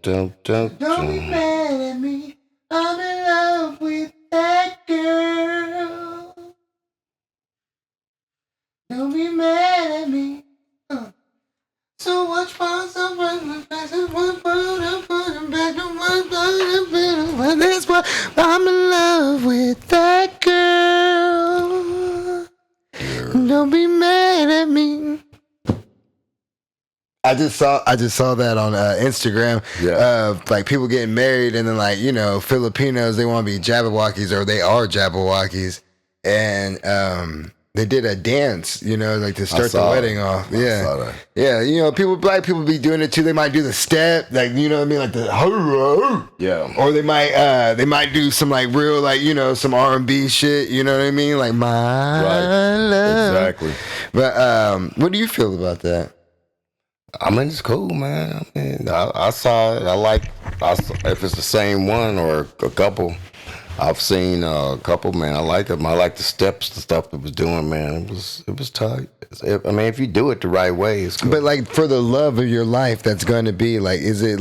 Don't be mad at me. I'm in love with that girl. Don't be mad at me. So much fun, so much that's why I'm in love with that girl. Don't be mad at me. I just saw that on Instagram. Yeah. Like people getting married and then like, you know, Filipinos, they want to be Jabberwockies or they are Jabberwockies. And they did a dance, you know, like to start the wedding off. Yeah. Yeah, you know, black people be doing it too. They might do the step, like, you know what I mean, like the yeah. Or they might do some like real, like, you know, some R&B shit, you know what I mean? Like my love. Exactly. But what do you feel about that? I mean, it's cool, man. I mean, I saw it. If it's the same one or a couple. I've seen a couple, man. I like them. I like the steps, the stuff that was doing, man. It was tight. I mean, if you do it the right way, it's good. But like for the love of your life, that's going to be like, is it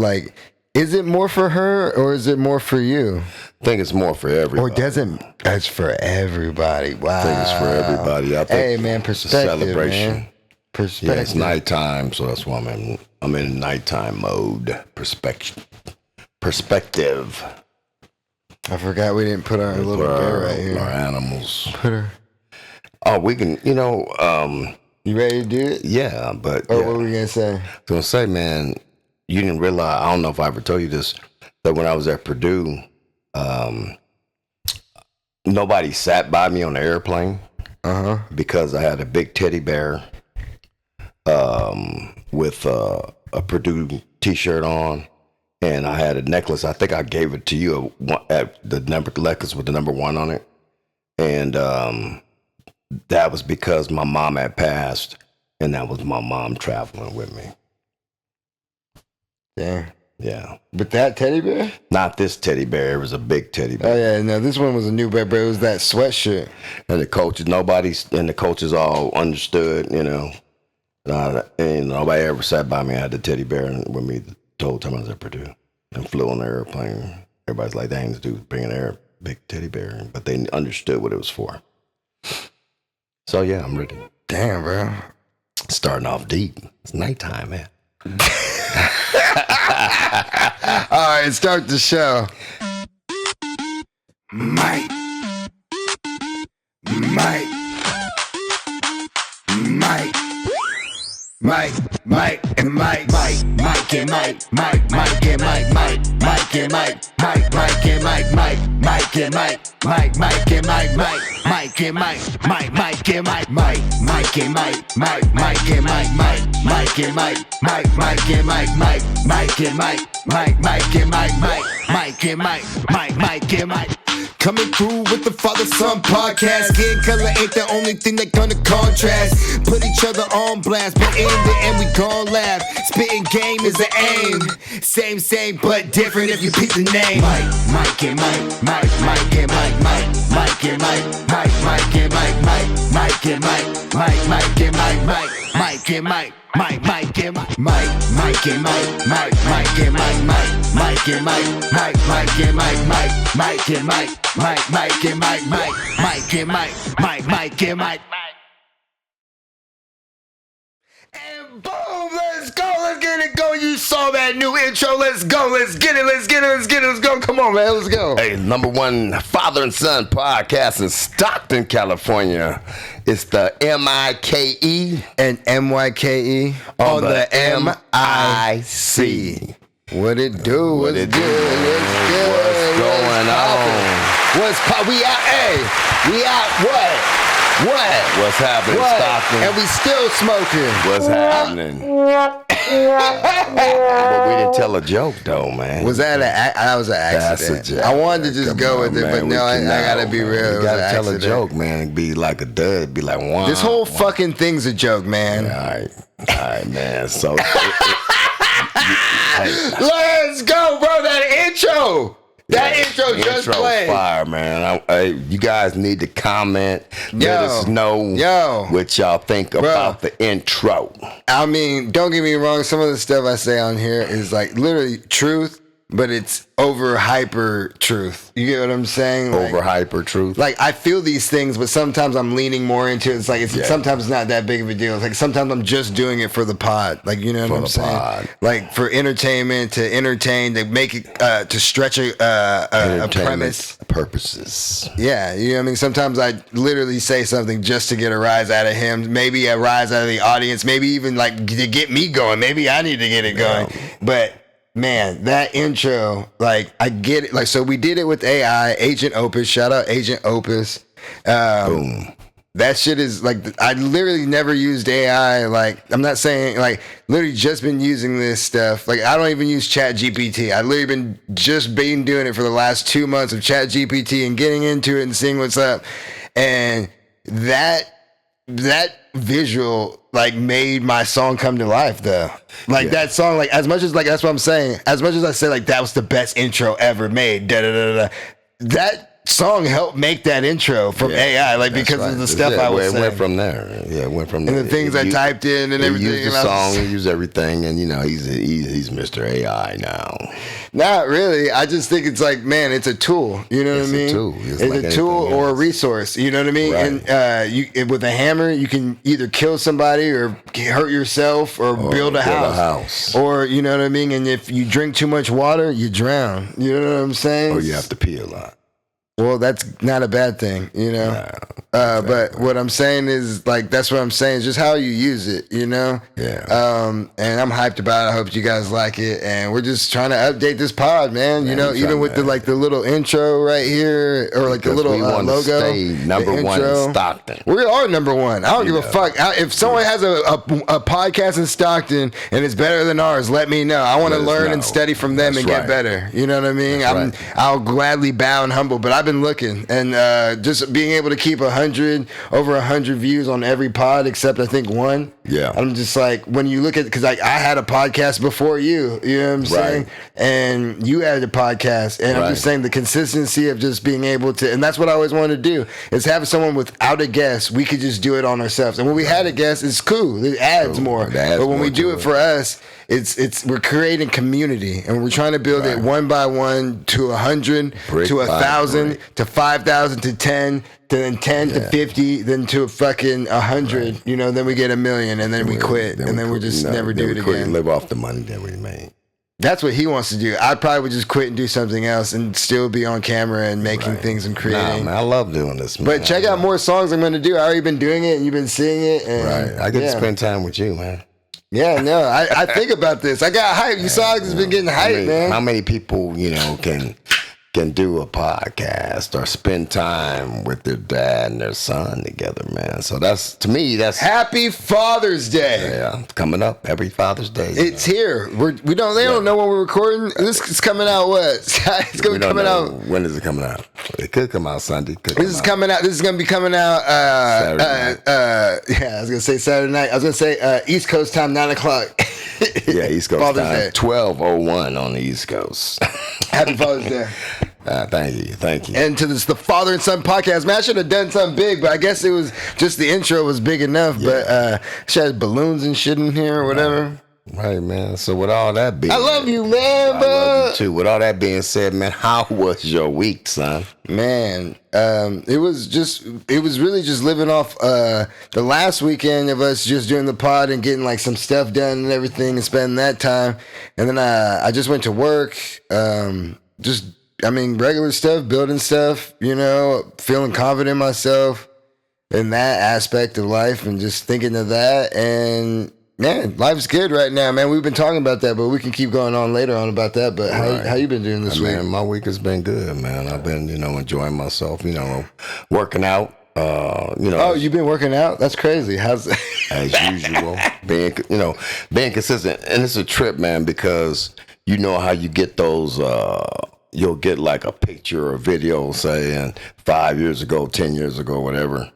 more for her or is it more for you? I think it's more for everybody. Or doesn't? It's for everybody. Wow. I think it's for everybody. I think hey, man, perspective, it's a celebration. Man. Perspective. Yeah, it's nighttime, so that's why I'm in nighttime mode. Perspective. I forgot we didn't put our little bear right here. Our animals. Put her. Oh, we can, you know. You ready to do it? Yeah, but. Or what were we going to say? I was going to say, man, you didn't realize, I don't know if I ever told you this, that when I was at Purdue, nobody sat by me on the airplane because I had a big teddy bear with a Purdue t-shirt on. And I had a necklace. I think I gave it to you at the necklace with the number 1 on it. And that was because my mom had passed, and that was my mom traveling with me. Yeah. Yeah. But that teddy bear? Not this teddy bear. It was a big teddy bear. Oh, yeah. No, this one was a new bear, but it was that sweatshirt. And the coaches all understood, you know. And nobody ever sat by me. I had the teddy bear with me the whole time I was at Purdue and flew on the airplane. Everybody's like, dang, this dude's bringing a big teddy bear. But they understood what it was for. So, yeah, I'm ready. Damn, bro. Starting off deep. It's nighttime, man. All right, start the show. Mike. Mike and Mike and Mike, Mike and Mike, Mike and Mike, Mike and Mike, Mike and Mike, Mike and Mike, Mike and Mike, Mike and Mike, Mike and Mike, Mike and Mike, Mike and Mike, Mike and Mike, Mike and Mike, Mike and Mike, Mike and Mike, Mike and Mike, Mike and Mike. Coming through with the father-son podcast. Skin color ain't the only thing that gonna contrast. Put each other on blast, but in the end we gon' laugh. Spitting game is the aim. Same, but different if you pick the name. Mike and Mike, Mike and Mike, Mike and Mike, Mike and Mike, Mike and Mike, Mike and Mike, Mike and Mike. Mike and Mike, Mike and Mike, Mike and Mike, Mike and Mike, Mike and Mike, Mike and Mike, Mike and Mike, Mike and Mike. And boom, let's get it going. You saw that new intro. Let's go. Let's get it. Come on, man. Let's go. Hey, number 1 father and son podcast in Stockton, California. It's the M-I-K-E and M-Y-K-E on the M-I-C. What it do? What's good? What's going on? We out. Hey, we out. What? What's happening, Stockton? And we still smoking. What's happening? But we didn't tell a joke, though, man. Was that that was an accident? That's a joke. I wanted to just go with it, but no, I gotta be real. You gotta tell a joke, man. It'd be like a dud. It'd be like one. This whole fucking thing's a joke, man. All right, man. So, let's go, bro. That intro. That intro just played. Fire, man. You guys need to comment. Let us know what y'all think about the intro. I mean, don't get me wrong. Some of the stuff I say on here is like literally truth, but it's over hyper truth. You get what I'm saying? Like, over hyper truth. Like I feel these things, but sometimes I'm leaning more into it. It's like sometimes it's not that big of a deal. It's like sometimes I'm just doing it for the pod. Like you know what I'm saying? Pod. Like for entertainment, to entertain, to make it to stretch a premise. Purposes. Yeah, you know what I mean? Sometimes I literally say something just to get a rise out of him, maybe a rise out of the audience, maybe even like to get me going. Maybe I need to get it going. But man, that intro, like, I get it. Like, so we did it with AI, Agent Opus. Shout out Agent Opus. Boom. That shit is, like, I literally never used AI. Like, I'm not saying, like, literally just been using this stuff. Like, I don't even use Chat GPT. I literally been doing it for the last 2 months of Chat GPT and getting into it and seeing what's up. And that visual like made my song come to life though. Like that song, like as much as like that's what I'm saying, as much as I say like that was the best intro ever made, that song helped make that intro from AI, like because of the stuff I was saying. It went from there. Yeah, it went from there. And the things I typed in and everything. He used the song, he used everything, and you know, he's Mr. AI now. Not really. I just think it's like, man, it's a tool. You know what I mean? It's a tool. It's like a tool or a resource. You know what I mean? Right. And with a hammer, you can either kill somebody or hurt yourself or build a house. Or, you know what I mean? And if you drink too much water, you drown. You know what I'm saying? Or you have to pee a lot. Well, that's not a bad thing, you know? Exactly. But what I'm saying is, like, that's what I'm saying. It's just how you use it, you know? Yeah. And I'm hyped about it. I hope you guys like it. And we're just trying to update this pod, man. You know, even with the little intro right here, or like the little logo. Stay number one in Stockton. We are number one. I don't give a fuck. If someone has a podcast in Stockton and it's better than ours, let me know. I want to learn and study from them and get better. You know what I mean? I'll gladly bow and humble, but I've been looking, and just being able to keep over 100 views on every pod except I think one. Yeah, I'm just like, when you look at, because I had a podcast before you know what I'm saying, and you had a podcast, and I'm just saying the consistency of just being able to, and that's what I always wanted to do, is have someone without a guest. We could just do it on ourselves, and when we had a guest, it's cool, it adds more. But when we do it for us, it's we're creating community, and we're trying to build it one by one to 100, to 1,000, to 5,000, to 10, to then 10 to 50, then to fucking 100. You know, then we get 1 million, and then we quit, and then we just never do it again. Live off the money that we made. That's what he wants to do. I probably would just quit and do something else and still be on camera and making things and creating. Man, I love doing this, man. But check out more songs I'm going to do. I already been doing it, and you've been seeing it. And, I get to spend time with you, man. Yeah, no, I think about this. I got hype. You saw it's been getting hype, man. How many people, you know, can do a podcast or spend time with their dad and their son together, man? So that's, to me, that's Happy Father's Day. Yeah, coming up every Father's Day. It's here. They don't know when we're recording. This is coming out what? It's gonna be coming out. When is it coming out? It could come out Sunday. This is coming out. This is gonna be coming out. Saturday night. I was gonna say Saturday night. I was gonna say East Coast time, 9:00. Yeah, East Coast Father's time. Day. 12:01 on the East Coast. Happy Father's Day. Thank you. And to the Father and Son podcast, man, I should have done something big, but I guess it was just the intro was big enough. Yeah. But she had balloons and shit in here or whatever. Right, man. So with all that being, I love you, man. I love you too. With all that being said, man, how was your week, son? Man, it was really just living off the last weekend of us just doing the pod and getting like some stuff done and everything and spending that time. And then I just went to work, regular stuff, building stuff, you know, feeling confident in myself in that aspect of life and just thinking of that. And man, life's good right now, man. We've been talking about that, but we can keep going on later on about that. But how you been doing this week? Man, my week has been good, man. I've been, enjoying myself, working out. Oh, you've been working out? That's crazy. How's as usual, being consistent. And it's a trip, man, because you know how you get those, you'll get like a picture or a video saying 5 years ago, 10 years ago, whatever.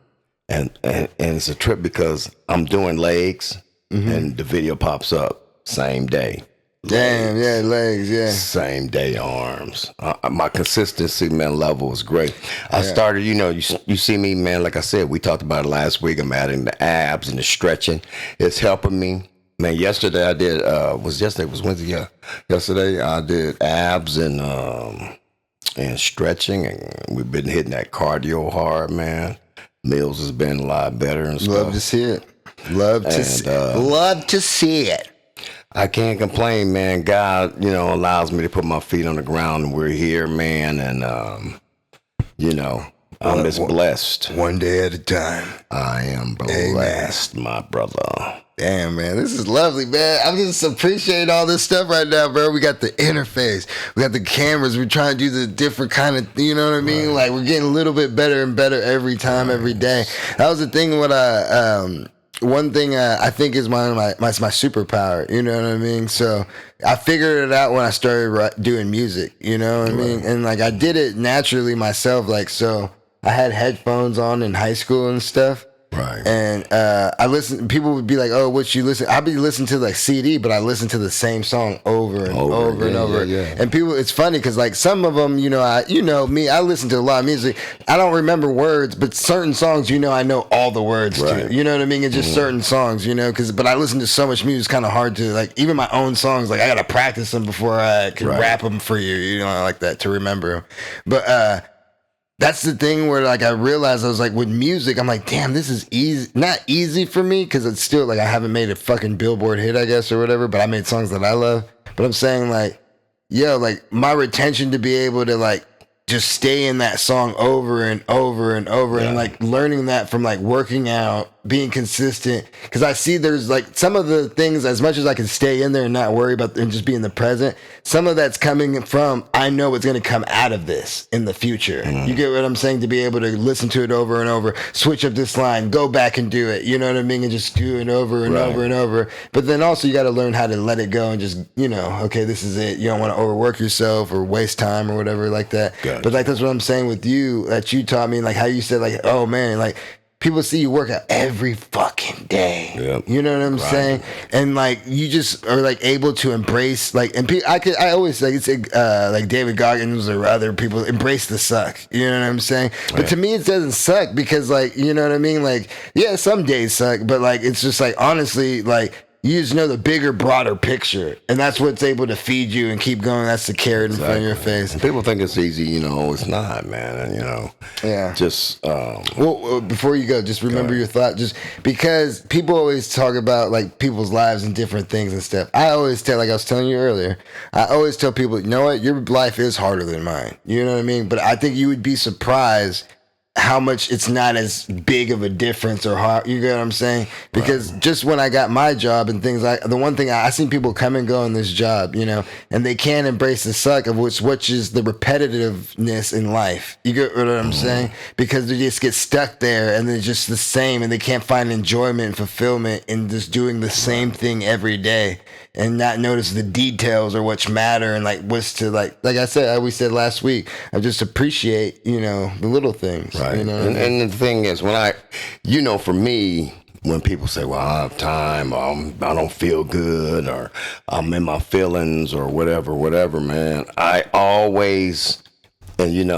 And it's a trip because I'm doing legs and the video pops up same day. Damn, yeah, legs, yeah. Same day arms. My consistency, man, level was great. I started, you see me, man, like I said, we talked about it last week. I'm adding the abs and the stretching. It's helping me. Man, yesterday I did, was Wednesday, yeah. Yesterday I did abs and stretching, and we've been hitting that cardio hard, man. Meals has been a lot better and stuff. Love to see it. Love to see it. I can't complain, man. God, allows me to put my feet on the ground, and we're here, man. And, I'm just blessed. One day at a time. I am blessed, my brother. Damn, man. This is lovely, man. I'm just appreciating all this stuff right now, bro. We got the interface. We got the cameras. We're trying to do the different kind of, you know what I mean? Right. Like, we're getting a little bit better and better every time, every day. That was the thing what one thing I think is my superpower, you know what I mean? So I figured it out when I started doing music, you know what I mean? And like I did it naturally myself, like, so I had headphones on in high school and stuff. Right. And I listen. People would be like, "Oh, what you listen?" I'd be listening to like CD, but I listen to the same song over and over. Yeah. And people, it's funny because like some of them, me, I listen to a lot of music. I don't remember words, but certain songs, I know all the words to. You know what I mean? It's just certain songs, but I listen to so much music. It's kind of hard to like even my own songs. Like I gotta practice them before I can rap them for you. Like that to remember them. But that's the thing where like I realized I was like with music I'm like damn this is easy, not easy for me because it's still like I haven't made a fucking Billboard hit I guess or whatever, but I made songs that I love. But I'm saying like like my retention to be able to like just stay in that song over and over and over and like learning that from like working out, being consistent, because I see there's like some of the things, as much as I can stay in there and not worry about and just be in the present, some of that's coming from I know what's going to come out of this in the future. You get what I'm saying? To be able to listen to it over and over, switch up this line, go back and do it, you know what I mean, and just do it over and over and over. But then also you got to learn how to let it go and just okay, this is it. You don't want to overwork yourself or waste time or whatever like that. But like that's what I'm saying with you, that you taught me, like how you said like, oh man, like people see you work out every fucking day. Yep. You know what I'm saying? And like you just are like able to embrace like, and I always like it's like David Goggins or other people embrace the suck. You know what I'm saying? But to me it doesn't suck because like, you know what I mean? Like yeah, some days suck, but like it's just like honestly like you just know the bigger, broader picture, and that's what's able to feed you and keep going. That's the carrot in front of your face. And people think it's easy, it's not, man. And, just well, before you go, just remember your thought. Just because people always talk about like people's lives and different things and stuff. I always tell, like I was telling you earlier, I always tell people, you know what, your life is harder than mine. You know what I mean? But I think you would be surprised how much it's not as big of a difference or hard, you get what I'm saying? Because just when I got my job and things like the one thing I seen people come and go in this job, and they can't embrace the suck of which is the repetitiveness in life. You get what I'm saying? Because they just get stuck there and they're just the same and they can't find enjoyment and fulfillment in just doing the same thing every day and not notice the details or what's matter and like what's to like I said, we said last week, I just appreciate, the little things. Right. And the thing is, when for me, when people say, well, I have time, or I don't feel good, or I'm in my feelings, or whatever, man, I always, and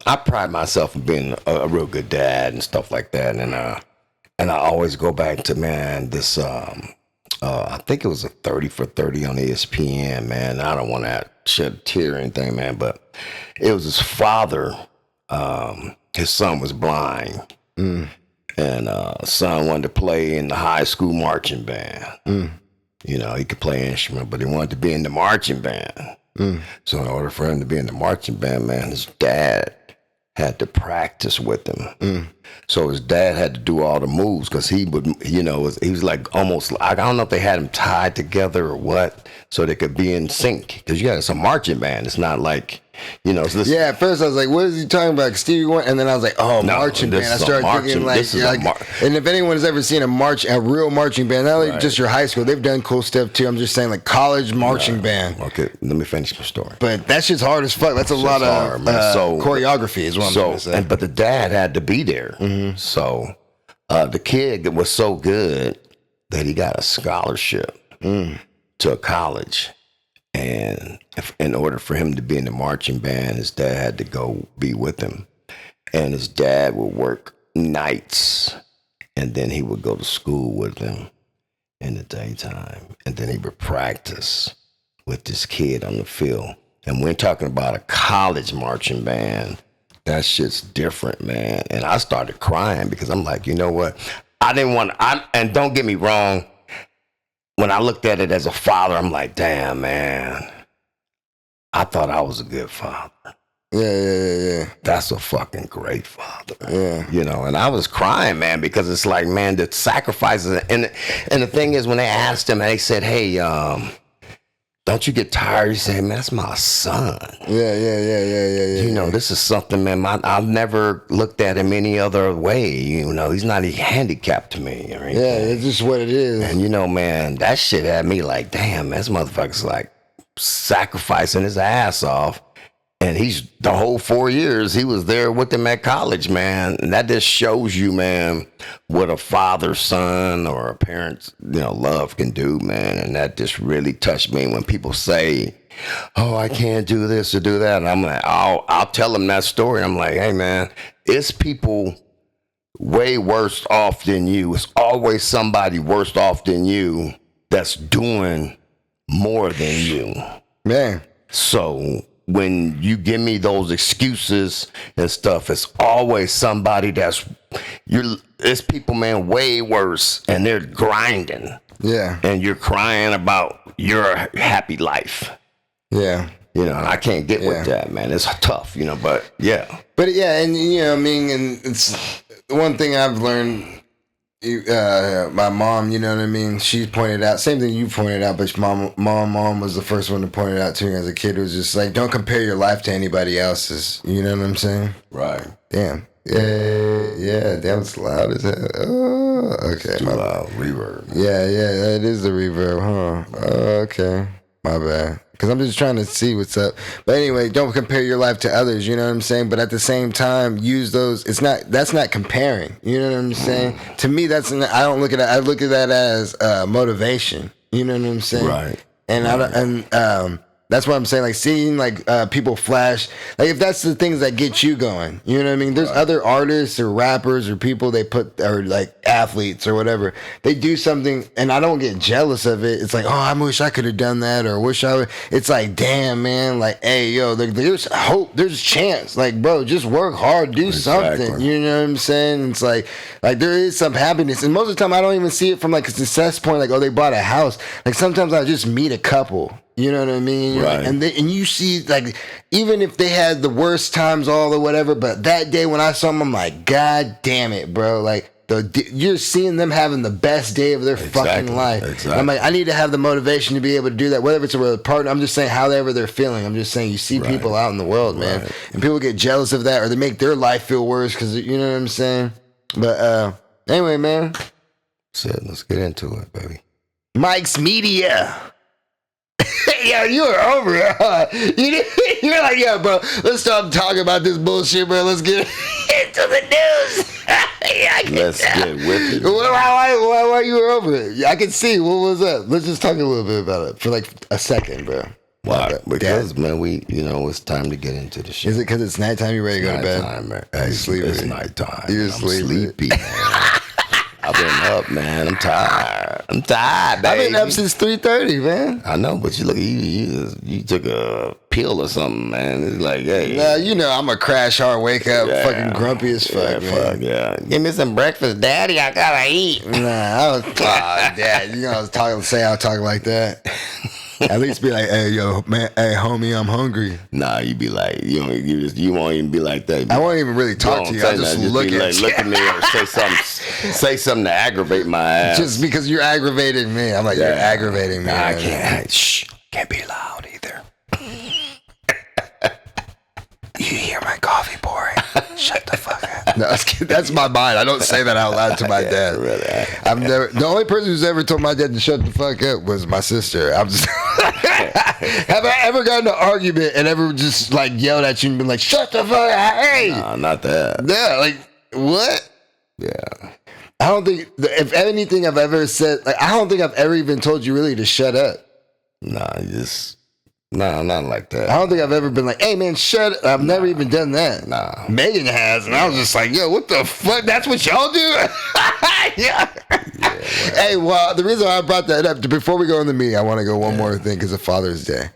I pride myself in being a real good dad and stuff like that. And I always go back to, man, this, I think it was a 30 for 30 on ESPN, man. I don't want to shed a tear or anything, man, but it was his father. His son was blind, and son wanted to play in the high school marching band. He could play an instrument, but he wanted to be in the marching band. So in order for him to be in the marching band, man, his dad had to practice with him. So his dad had to do all the moves because he would, he was like almost, I don't know if they had him tied together or what, so they could be in sync. Because it's a marching band. It's not like, at first I was like, what is he talking about? Stevie Wonder, and then I was like, oh, no, marching band. I started thinking and if anyone's ever seen a real marching band, not like just your high school, they've done cool stuff too. I'm just saying like college marching band. Okay, let me finish my story. But that shit's hard as fuck. That's a lot of choreography is what I'm going to say. But the dad had to be there. So the kid was so good that he got a scholarship to a college And in order for him to be in the marching band, his dad had to go be with him. And his dad would work nights, and then he would go to school with him in the daytime. And then he would practice with this kid on the field. And we're talking about a college marching band. That shit's different, man. And I started crying because I'm like, you know what? And don't get me wrong, when I looked at it as a father, I'm like, damn, man, I thought I was a good father. Yeah. That's a fucking great father. Yeah. You know, and I was crying, man, because it's like, man, the sacrifices. And the thing is, when they asked him, they said, hey, don't you get tired? He said, man, that's my son. Yeah. You know, this is something, man, I've never looked at him any other way. You know, he's not handicapped to me. Or anything. Yeah, it's just what it is. And, you know, man, that shit had me like, damn, man, this motherfucker's like sacrificing his ass off. And he's the whole 4 years he was there with him at college, man. And that just shows you, man, what a father, son, or a parent's, you know, love can do, man. And that just really touched me when people say, oh, I can't do this or do that. And I'm like, I'll tell them that story. I'm like, hey, man, it's people way worse off than you. It's always somebody worse off than you that's doing more than you. Man. So when you give me those excuses and stuff, it's always somebody it's people, man, way worse, and they're grinding. Yeah. And you're crying about your happy life. Yeah. You know, and I can't get with that, man. It's tough, you know, but yeah. But yeah, and you know, I mean, and it's one thing I've learned. My mom, you know what I mean? She pointed out, same thing you pointed out, but mom was the first one to point it out to me as a kid. It was just like, don't compare your life to anybody else's. You know what I'm saying? Right. Damn. Yeah, damn, it's loud as hell. Oh, okay. Too loud. Reverb. Yeah, it is the reverb, huh? Okay. My bad. Because I'm just trying to see what's up. But anyway, don't compare your life to others, you know what I'm saying? But at the same time, use those. That's not comparing. You know what I'm saying? To me, I don't look at it. I look at that as motivation. You know what I'm saying? Right. And that's what I'm saying. Like seeing people flash. Like if that's the things that get you going, you know what I mean? There's other artists or rappers or people or like athletes or whatever. They do something and I don't get jealous of it. It's like, oh, I wish I could have done that, or wish I would. It's like, damn, man. Like, hey, yo, there's hope. There's a chance. Like, bro, just work hard. Do something. You know what I'm saying? It's like there is some happiness. And most of the time I don't even see it from like a success point. Like, oh, they bought a house. Like sometimes I just meet a couple. You know what I mean? Right. And you see, like, even if they had the worst times all or whatever, but that day when I saw them, I'm like, God damn it, bro. Like, you're seeing them having the best day of their fucking life. Exactly. I'm like, I need to have the motivation to be able to do that, whether it's a partner. I'm just saying, however they're feeling. I'm just saying, you see people out in the world, man, and people get jealous of that, or they make their life feel worse because, you know what I'm saying? But anyway, man. Let's get into it, baby. Mike's Media. Yeah, you were over it, huh? You're like, yeah, bro, let's stop talking about this bullshit, bro. Let's get into the news. Let's get with it. Why you were over it? I can see. What was that? Let's just talk a little bit about it for like a second, bro. Why? Because, man, it's time to get into the shit. Is it because it's nighttime? You ready to go to bed? Nighttime, man. It's nighttime. You're sleepy, man. I've been up, man. I'm tired, baby. I've been up since 3:30, man. I know, but you look, you took a pill or something, man. It's like, hey. Nah, you know I'm a crash hard, wake up, fucking grumpy as fuck, man. Give me some breakfast, daddy. I gotta eat. Nah, I was, dad. You know I was talking like that. At least be like, hey, yo, man, hey, homie, I'm hungry. Nah, you be like, you won't even be like that. I won't even really talk to you. I'll just look at you. Look at me or say something to aggravate my ass. Just because you're aggravating me. I'm like, you're aggravating me. Nah, I can't. Can't be loud either. You hear my coffee pouring? Shut the fuck up. No, that's my mind. I don't say that out loud to my dad. Really. The only person who's ever told my dad to shut the fuck up was my sister. I'm just. Have I ever gotten in an argument and ever just like yelled at you and been like, shut the fuck up? Hey! Nah, not that. Yeah, like, what? Yeah. I don't think, if anything I've ever said, like, I don't think I've ever even told you really to shut up. Nah, Nah, not like that. I don't think I've ever been like, hey man, shut up. I've never even done that. Nah. Megan has, and I was just like, yo, what the fuck? That's what y'all do? Yeah. Hey, well, the reason why I brought that up, before we go into me, I want to go one more thing because of Father's Day.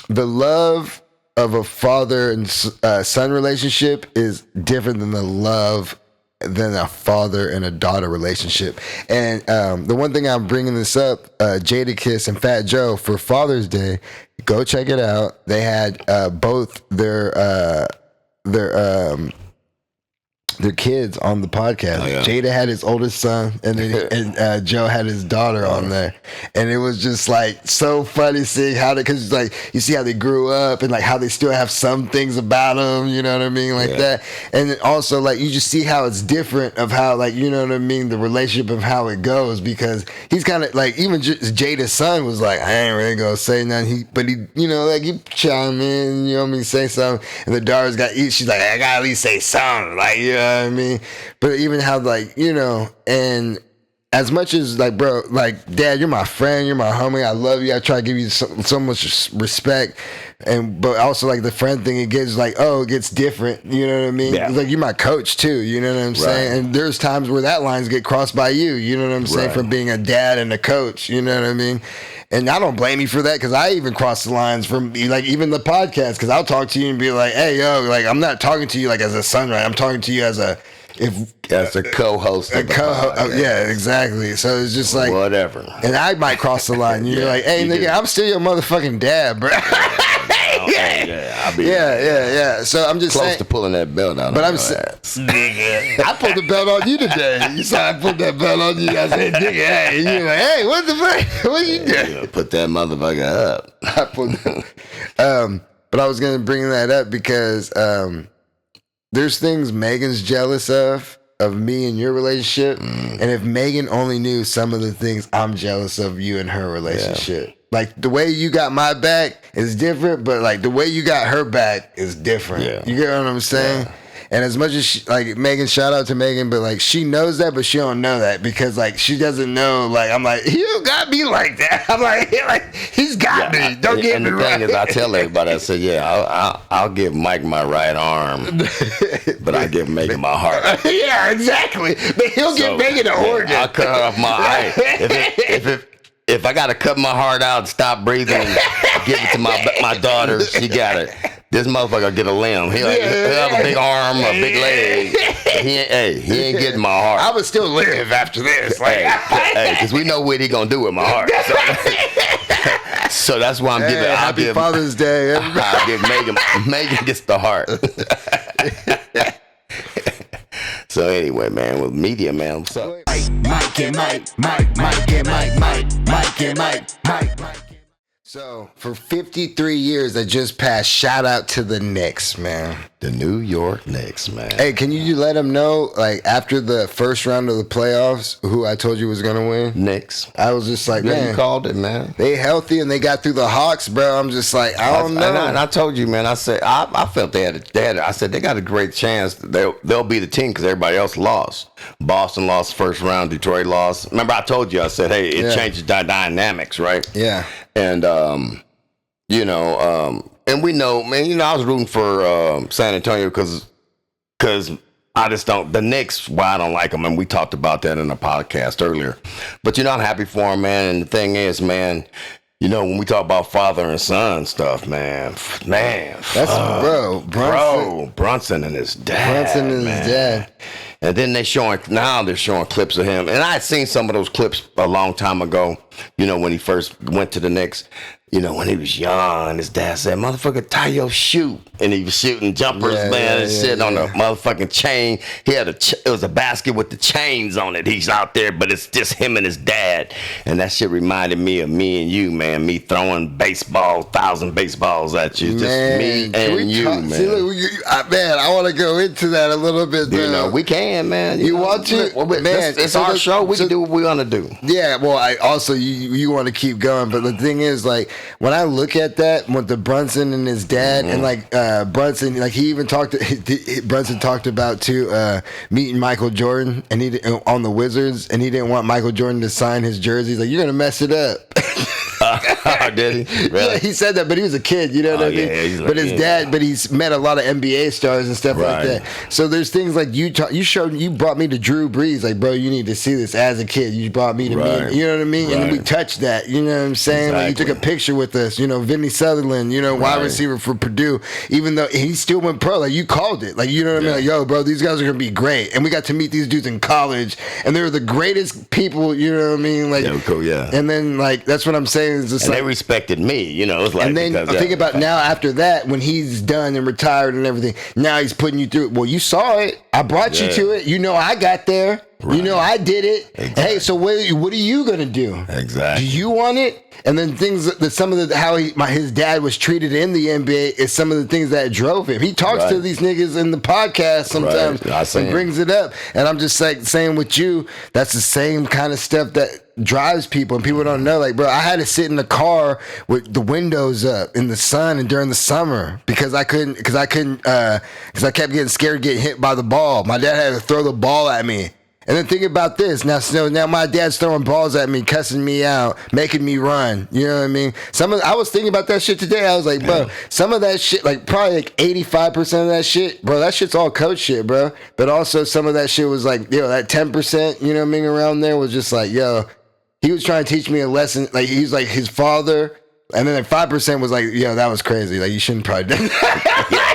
The love of a father and son relationship is different than the love than a father and a daughter relationship. And the one thing I'm bringing this up, Jadakiss and Fat Joe for Father's Day, go check it out. They had both their kids on the podcast. Oh, yeah. Jada had his oldest son, and then Joe had his daughter on there, and it was just like so funny seeing how they, because like you see how they grew up and like how they still have some things about them, you know what I mean, like that, and then also like you just see how it's different of how like you know what I mean, the relationship of how it goes, because he's kind of like even Jada's son was like, I ain't really gonna say nothing, but he you know like he chime in, you know what I mean, say something, and the daughter's got she's like, I gotta at least say something, like you know what I mean? But even how like, you know, and as much as like, bro, like, Dad, you're my friend, you're my homie, I love you, I try to give you so much respect, and but also like the friend thing, it gets like, oh, it gets different, you know what I mean? Yeah. Like you're my coach too, you know what I'm saying? And there's times where that lines get crossed by you know what I'm saying, from being a dad and a coach, you know what I mean? And I don't blame you for that, because I even cross the lines from like even the podcast, because I'll talk to you and be like, hey yo, like I'm not talking to you like as a son, right? I'm talking to you as a as a co-host. Yeah, exactly. So it's just like whatever. And I might cross the line. You're like, hey nigga, I'm still your motherfucking dad, bro. Yeah. So I'm just close saying, to pulling that belt out. But I'm saying, nigga, I pulled the belt on you today. You saw I pulled that belt on you. I said, nigga, hey, and you're like, hey, what the fuck? What you doing? Put that motherfucker up. I pulled that. But I was gonna bring that up because there's things Megan's jealous of me and your relationship, and if Megan only knew some of the things I'm jealous of you and her relationship. Like the way you got my back is different, but like the way you got her back is different. Yeah. You get what I'm saying? And as much as she, like Megan, shout out to Megan, but like she knows that, but she don't know that because like she doesn't know. Like I'm like, you don't got me like that. I'm like he's got me. Don't get me wrong. right. And the thing is, I tell everybody, I say, I'll give Mike my right arm, but I give Megan my heart. Yeah, exactly. But he'll give Megan an organ. I'll cut her off my if I gotta cut my heart out and stop breathing and give it to my daughter, she got it. This motherfucker get a limb. He'll have a big arm, a big leg. He ain't getting my heart. I would still live after this. Like, because we know what he gonna do with my heart. So that's why I'm giving. Happy Father's Day. I'll give Megan gets the heart. So anyway, man, with media, man, what's up? Mike and Mike. So for 53 years that just passed, shout out to the Knicks, man. The New York Knicks, man. Hey, can you let them know, like, after the first round of the playoffs, who I told you was going to win? Knicks. I was just like, man. You called it, man. They healthy and they got through the Hawks, bro. I'm just like, I don't know. And I told you, man, I said, I felt they had I said, they got a great chance. They'll be the team because everybody else lost. Boston lost first round. Detroit lost. Remember, I told you, I said, hey, it changes dynamics, right? Yeah. And, and we know, man, I was rooting for San Antonio because I just don't, the Knicks, why I don't like them, and we talked about that in a podcast earlier. But, I'm happy for them, man. And the thing is, man, when we talk about father and son stuff, man, that's Brunson and his dad. And then they're showing clips of him. And I had seen some of those clips a long time ago, when he first went to the Knicks. When he was young, his dad said, motherfucker, tie your shoe. And he was shooting jumpers, and sitting on a motherfucking chain. He had it was a basket with the chains on it. He's out there, but it's just him and his dad. And that shit reminded me of me and you, man. Me throwing 1,000 baseballs at you. Just me and you, man. See, look, man, I want to go into that a little bit. We can, man. You want to? Man, it's our show. We can do what we want to do. Yeah, well, I also, you want to keep going. But the thing is, like, when I look at that with the Brunson and his dad, and like Brunson, like he even Brunson talked about too meeting Michael Jordan and on the Wizards, and he didn't want Michael Jordan to sign his jersey. He's like, you're gonna mess it up. Did he? Really? Yeah, he said that, but he was a kid, you know what I mean? Yeah, he's like, but his dad, but he's met a lot of NBA stars and stuff like that. So there's things like you brought me to Drew Brees, like, bro, you need to see this as a kid. You brought me to me, you know what I mean? And we touched that, you know what I'm saying? Like, you took a picture with us, you know, Vinny Sutherland, you know, wide receiver for Purdue, even though he still went pro, like, you called it, like, you know what I mean? Like, yo, bro, these guys are gonna be great, and we got to meet these dudes in college, and they were the greatest people, you know what I mean? Like, cool, and then, like, that's what I'm saying is just and like, they respected me, you know. It's like, and then think about now after that, when he's done and retired and everything, now he's putting you through it. Well, you saw it, I brought you to it, you know, I got there. You know, I did it. Exactly. Hey, so what are you gonna do? Exactly. Do you want it? And then things that some of the how his dad was treated in the NBA is some of the things that drove him. He talks to these niggas in the podcast sometimes and brings it up. And I'm just like saying with you, that's the same kind of stuff that drives people, and people don't know. Like, bro, I had to sit in the car with the windows up in the sun and during the summer because I kept getting scared getting hit by the ball. My dad had to throw the ball at me. And then think about this. Now my dad's throwing balls at me, cussing me out, making me run. You know what I mean? I was thinking about that shit today. I was like, bro, some of that shit, like probably like 85% of that shit, bro, that shit's all coach shit, bro. But also some of that shit was like, yo, that 10%, you know what I mean, around there was just like, yo, he was trying to teach me a lesson. Like, he's like his father. And then like 5% was like, yo, that was crazy. Like, you shouldn't probably do that.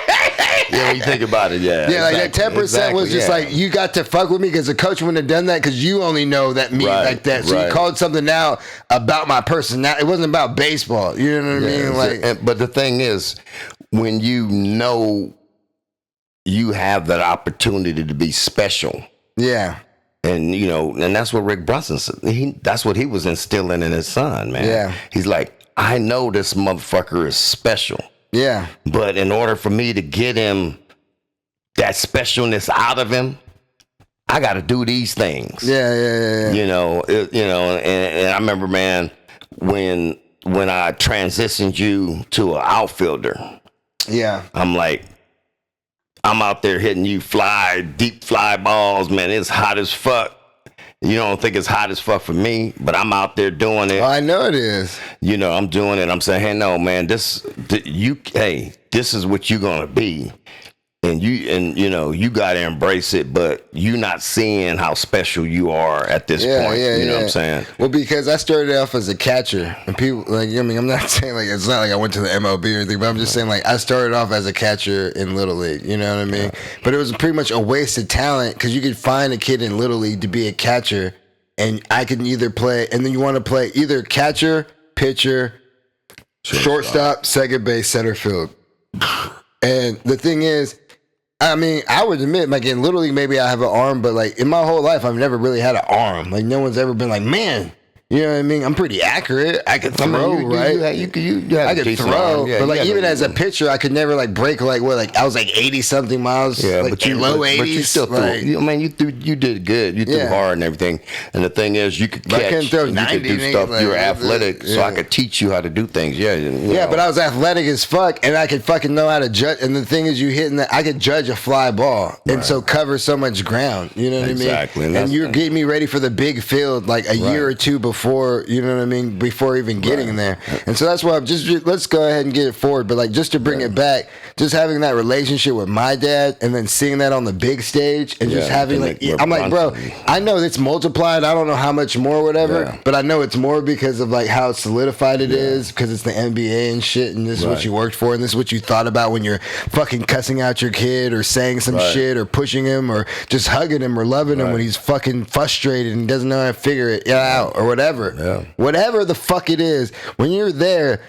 Yeah, when you think about it, like that 10% was just like, you got to fuck with me because the coach wouldn't have done that because you only know that me like that. So you called something out about my person. Now it wasn't about baseball. You know what I mean? Like, but the thing is, when you know you have that opportunity to be special, and you know, and that's what Rick Brunson said. That's what he was instilling in his son, man. Yeah, he's like, I know this motherfucker is special. Yeah. But in order for me to get him that specialness out of him, I got to do these things. Yeah. You know, and I remember, man, when I transitioned you to an outfielder. Yeah. I'm like, I'm out there hitting you deep fly balls, man. It's hot as fuck. You don't think it's hot as fuck for me, but I'm out there doing it. Oh, I know it is. You know, I'm doing it. I'm saying, hey, no, man, this is what you're gonna be, and you know, you gotta embrace it. But you're not seeing how special you are at this point. You know what I'm saying? Well, because I started off as a catcher, and people like, I mean, I'm not saying like it's not like I went to the MLB or anything, but I'm just saying like I started off as a catcher in Little League. You know what I mean? Yeah. But it was pretty much a wasted talent because you could find a kid in Little League to be a catcher, and I can either play, and then you want to play either catcher, pitcher, shortstop, second base, center field. And the thing is, I mean, I would admit, like in Little League, maybe I have an arm, but like in my whole life, I've never really had an arm. Like no one's ever been like, man, you know what I mean? I'm pretty accurate. I can throw, right? I could throw, but like even as a pitcher, I could never like break like what, like I was like 80 something miles, like but low 80s. But you still threw. Like, I mean, you did good. You threw hard and everything. And the thing is, you could catch. I couldn't throw 90, you could do stuff. Like, you're athletic, so I could teach you how to do things. Yeah, but I was athletic as fuck, and I could fucking know how to judge. And the thing is, you hitting that, I could judge a fly ball, and so cover so much ground. You know what I mean? Exactly. And you're getting me ready for the big field like a year or two before. You know what I mean? Before even getting there. And so that's why let's go ahead and get it forward. But like just to bring it back, just having that relationship with my dad and then seeing that on the big stage and just having like, I'm like, bro, I know it's multiplied. I don't know how much more, whatever, but I know it's more because of like how solidified it is, because it's the NBA and shit, and this is what you worked for, and this is what you thought about when you're fucking cussing out your kid or saying some shit or pushing him or just hugging him or loving him when he's fucking frustrated and doesn't know how to figure it out or whatever. Whatever the fuck it is, when you're there,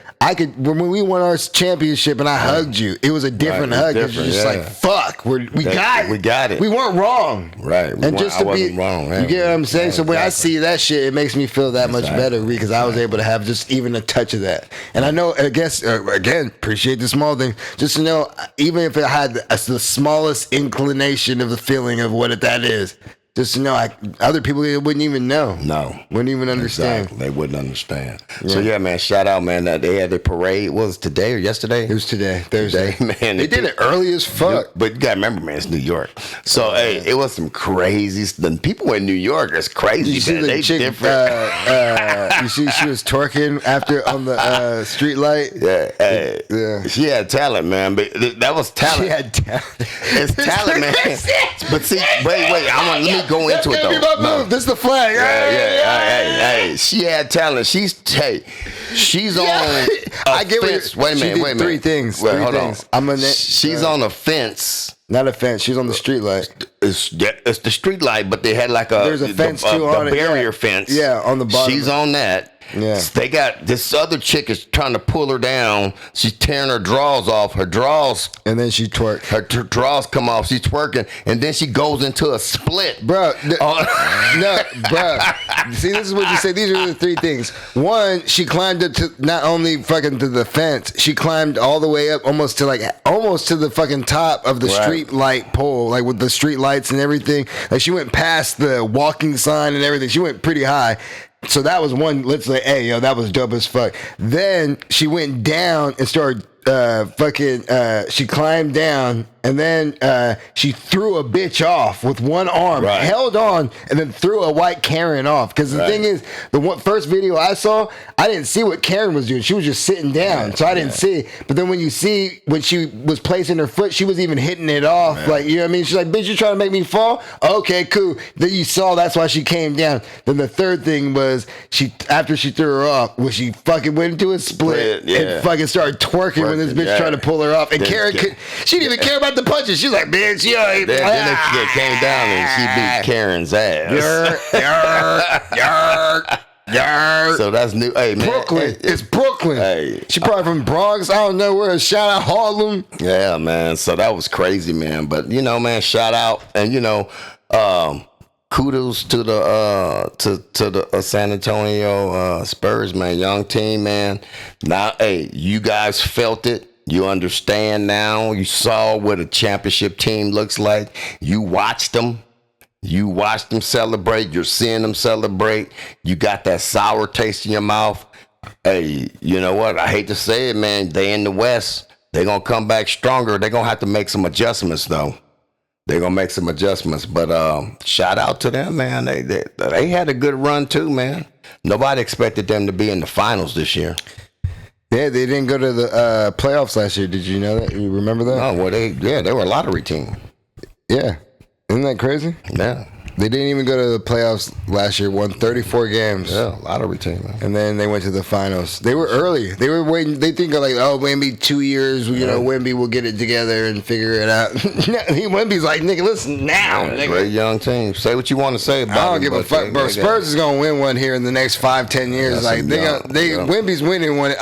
when we won our championship and I hugged you, it was a different hug. It's just like, fuck, we got it. We weren't wrong. Right. And just to be wrong. You get what I'm saying? So when I see that shit, it makes me feel that much better because I was able to have just even a touch of that. And I know, I guess, again, appreciate the small thing. Just to know, even if it had the smallest inclination of the feeling of what that is, Just to know, other people wouldn't even know. No. Wouldn't even understand. Exactly. They wouldn't understand. Yeah. So, yeah, man, shout out, man. That they had their parade. Was it today or yesterday? It was today. Thursday. Man. They did it early as fuck. But you got to remember, man, it's New York. So, hey, it was some crazy. The people in New York is crazy. You see the chick, you see she was twerking after on the street light? Yeah. She had talent, man. But that was talent. She had talent. It's talent, man. But see, wait. Let me go into it, though. No. This is the flag. Hey. She had talent. She's on I get fence. Wait a minute. Three things. Hold on. She's on a fence. Not a fence. She's on the street light. It's the street light, but they had like there's a fence too on it. Barrier fence. Yeah, on the bottom. She's on that. Yeah. They got this other chick is trying to pull her down. She's tearing her drawers off. Her drawers. And then she twerked. Her drawers come off. She's twerking. And then she goes into a split. Bro. No, bro. See, this is what you say. These are the three things. One, she climbed up to not only fucking to the fence, she climbed all the way up almost to the fucking top of the street light pole, like with the street lights and everything. Like she went past the walking sign and everything. She went pretty high. So that was one. Let's say, hey, yo, that was dope as fuck. Then she went down and started she climbed down and then she threw a bitch off with one arm, held on, and then threw a white Karen off. Because the thing is, first video I saw, I didn't see what Karen was doing. She was just sitting down, so I didn't see. But then when she was placing her foot, she was even hitting it off. Like, you know what I mean? She's like, bitch, you trying to make me fall? Okay, cool. Then you saw that's why she came down. Then the third thing was, after she threw her off, was she fucking went into a split and fucking started twerking when this bitch tried to pull her off. And Karen, she didn't even care about the punches. She's like, bitch, yo. Then it came down and she beat Karen's ass. So that's new. Hey, man. Brooklyn. It's Brooklyn. Hey. She probably from Bronx. I don't know where. Shout out Harlem. Yeah, man. So that was crazy, man. But, man, shout out. And, kudos to the San Antonio Spurs, man. Young team, man. Now, hey, you guys felt it. You understand now. You saw what a championship team looks like. You watched them. You watched them celebrate. You're seeing them celebrate. You got that sour taste in your mouth. Hey, you know what? I hate to say it, man. They in the West. They're going to come back stronger. They're going to have to make some adjustments, though. They're going to make some adjustments. But shout out to them, man. They had a good run, too, man. Nobody expected them to be in the finals this year. Yeah, they didn't go to the playoffs last year. Did you know that? You remember that? Oh, well, they were a lottery team. Yeah. Isn't that crazy? Yeah. They didn't even go to the playoffs last year, won 34 games. Yeah, lottery team, man. And then they went to the finals. They were early. They were waiting. They think like, oh, Wemby 2 years, Wemby will get it together and figure it out. Wemby's like, nigga, listen now. Nigga. Great young team. Say what you want to say about it. I don't give a fuck, bro. Spurs is going to win one here in the next 5-10 years. Like, Wemby's winning one.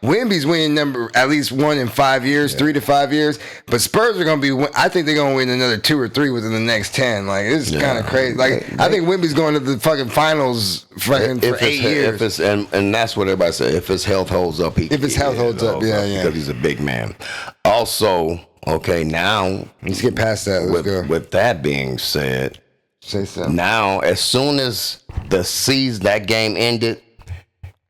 Wemby's winning at least one in 5 years, 3 to 5 years. But Spurs are going to be, I think they're going to win another 2 or 3 within the next 10. Like, it's kind of crazy. Like, I think Wemby's going to the fucking finals for 8 years. And that's what everybody said. If his health holds up, yeah. Because he's a big man. Also, okay, now let's get past that. Let's go. With that being said, say something. Now, as soon as the season, that game ended,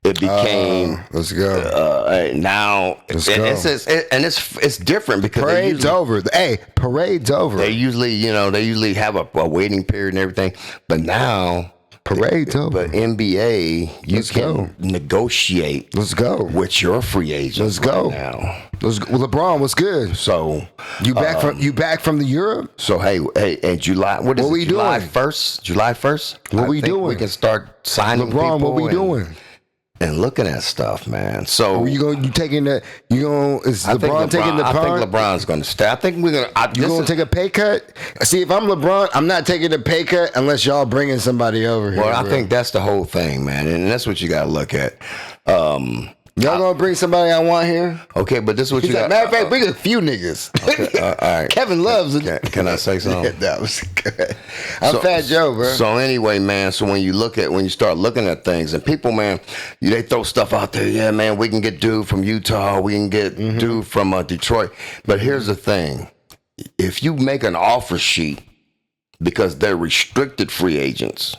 it became let's go. Now let's go. It's different because parade's over. Parade's over. They usually have a waiting period and everything, but now parade's over. But NBA, you can negotiate. Let's go with your free agents. Let's go now. LeBron, what's good? So you back from the Europe? So hey, and July. What we July doing? July 1st. What we doing? We can start signing LeBron. People what we doing? And looking at stuff, man. So is LeBron taking the pond? I think LeBron's going to stay. I think we're going to. You going to take a pay cut? See, if I'm LeBron, I'm not taking a pay cut unless y'all bringing somebody over here. Well, I think that's the whole thing, man, and that's what you got to look at. Y'all gonna bring somebody I want here? Okay, but this is what you got. Matter of fact, bring a few niggas. Okay, all right. Kevin loves it. Can I say something? Yeah, that was good. I'm Fat Joe, bro. So anyway, man. So when you start looking at things, and people, man, they throw stuff out there. Yeah, man, we can get dude from Utah. We can get dude from Detroit. But here's the thing: if you make an offer sheet, because they're restricted free agents.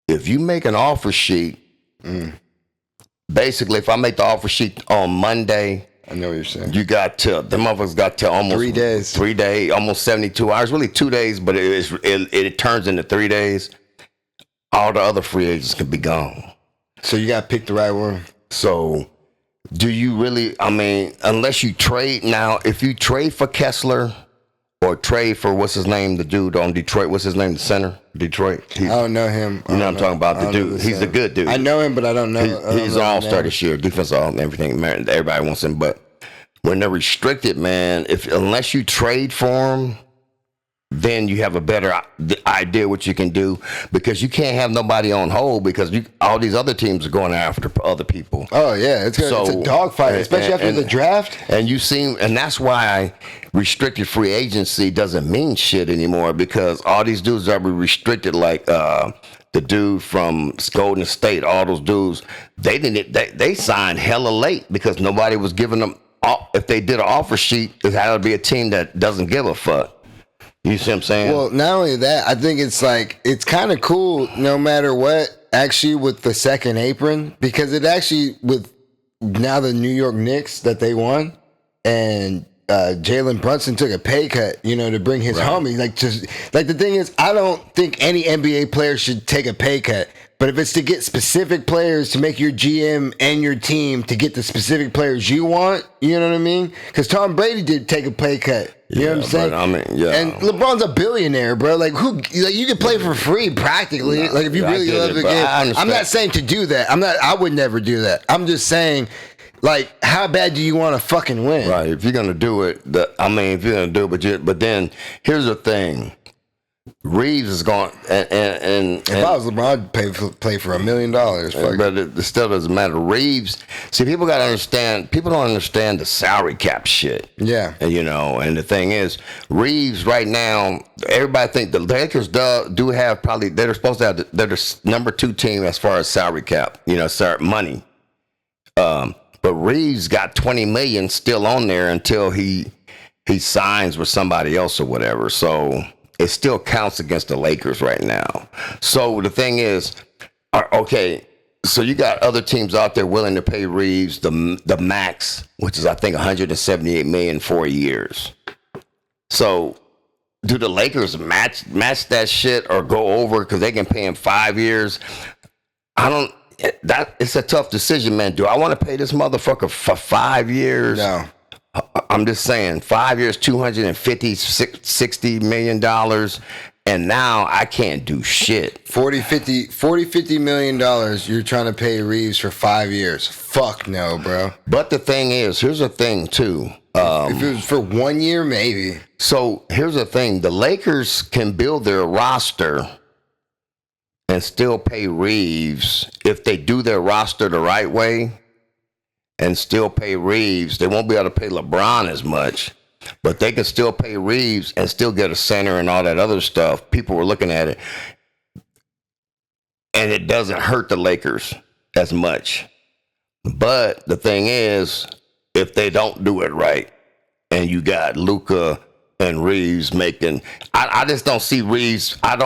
If you make an offer sheet, basically, if I make the offer sheet on Monday, I know what you're saying. you got till the motherfuckers got till almost 3 days. 3 days, almost 72 hours. Really 2 days, but it turns into 3 days. All the other free agents can be gone. So you got to pick the right one. So, do you really? I mean, unless you trade now, if you trade for Kessler or trade for what's his name, the dude on Detroit. What's his name? The center, Detroit. I don't know him. You know what I'm talking about? The dude. He's a good dude. I know him, but I don't know. He's an all-star this year, defense all and everything. Everybody wants him, but when they're restricted, man, unless you trade for him, then you have a better idea what you can do, because you can't have nobody on hold because all these other teams are going after other people. Oh yeah, it's a dogfight, especially after the draft. And and that's why restricted free agency doesn't mean shit anymore, because all these dudes are restricted, like the dude from Golden State, all those dudes, they signed hella late because nobody was giving them. If they did an offer sheet, it had to be a team that doesn't give a fuck. You see what I'm saying? Well, not only that, I think it's kind of cool no matter what, actually, with the second apron, because it actually, with now the New York Knicks that they won, and Jalen Brunson took a pay cut, to bring his homie. Like the thing is, I don't think any NBA player should take a pay cut. But if it's to get specific players, to make your GM and your team to get the specific players you want, you know what I mean? Because Tom Brady did take a pay cut. You know what I'm saying? And LeBron's a billionaire, bro. Like you can play for free practically. Like if you really love the game. I'm not saying to do that. I would never do that. I'm just saying, like, how bad do you want to fucking win? Right. If you're gonna do it, if you're gonna do it, but then here's the thing. Reeves is going, and if I was LeBron, I'd play for $1 million. But it still doesn't matter. Reeves, see, people got to understand. People don't understand the salary cap shit. Yeah, and the thing is, Reeves right now, everybody think the Lakers do have probably they're supposed to have they're the number 2 team as far as salary cap. Money. But Reeves got $20 million still on there until he signs with somebody else or whatever. So it still counts against the Lakers right now. So the thing is, okay, so you got other teams out there willing to pay Reeves the max, which is I think $178 million 4 years. So do the Lakers match that shit or go over because they can pay him 5 years? It's a tough decision, man. Do I want to pay this motherfucker for 5 years? No. I'm just saying, 5 years, $250 million, and now I can't do shit. $50 million you're trying to pay Reeves for 5 years. Fuck no, bro. But the thing is, here's the thing, too. If it was for 1 year, maybe. So here's the thing. The Lakers can build their roster and still pay Reeves if they do their roster the right way. And still pay Reeves. They won't be able to pay LeBron as much, but they can still pay Reeves and still get a center and all that other stuff. People were looking at it, and it doesn't hurt the Lakers as much. But the thing is, if they don't do it right, and you got Luka and Reeves making, I just don't see Reeves. I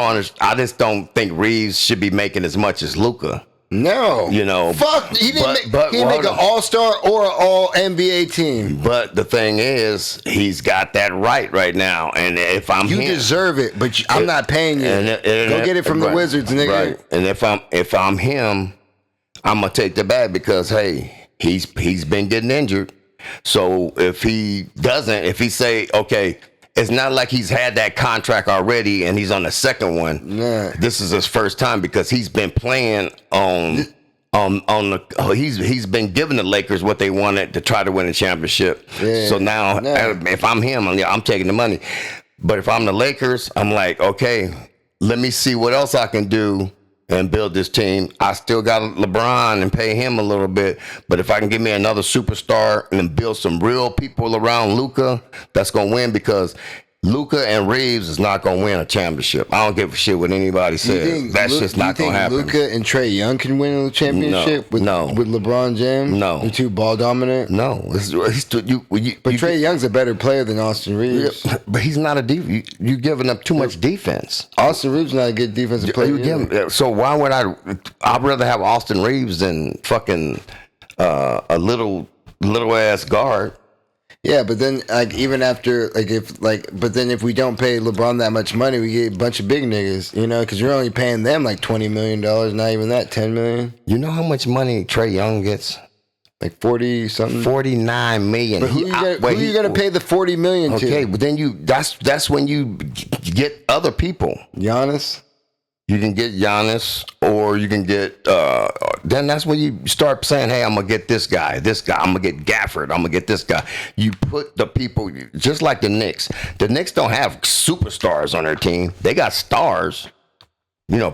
just don't think Reeves should be making as much as Luka. No, fuck. He didn't make an all-star or an all-NBA team. But the thing is, he's got that right now. And if I'm you deserve it, but I'm not paying you. Go get it from the Wizards, nigga. Right. And if I'm him, I'm gonna take the bag because hey, he's been getting injured. So if he say okay. It's not like he's had that contract already and he's on the second one. Nah. This is his first time because he's been playing he's been giving the Lakers what they wanted to try to win a championship. Yeah. So now if I'm him, I'm taking the money. But if I'm the Lakers, I'm like, okay, let me see what else I can do and build this team. I still got LeBron and pay him a little bit, but if I can give me another superstar and build some real people around Luka, that's gonna win because Luka and Reeves is not gonna win a championship. I don't give a shit what anybody says. That's just not gonna happen. Luka and Trae Young can win a championship with LeBron James? No. The two ball dominant? No. But Trae Young's a better player than Austin Reeves. But he's not a defense. You're giving up too much defense. Austin Reeves not a good defensive player. So why would I'd rather have Austin Reeves than fucking a little ass guard. Yeah, but then even after but then if we don't pay LeBron that much money, we get a bunch of big niggas, because you're only paying them like $20 million, not even that, $10 million. You know how much money Trae Young gets? Like 40 something. $49 million. But who are you gonna pay the $40 million to? Okay, but then that's when you get other people. Giannis. You can get Giannis, or you can get. Then that's when you start saying, "Hey, I'm gonna get this guy. I'm gonna get Gafford. I'm gonna get this guy." You put the people, just like the Knicks. The Knicks don't have superstars on their team. They got stars.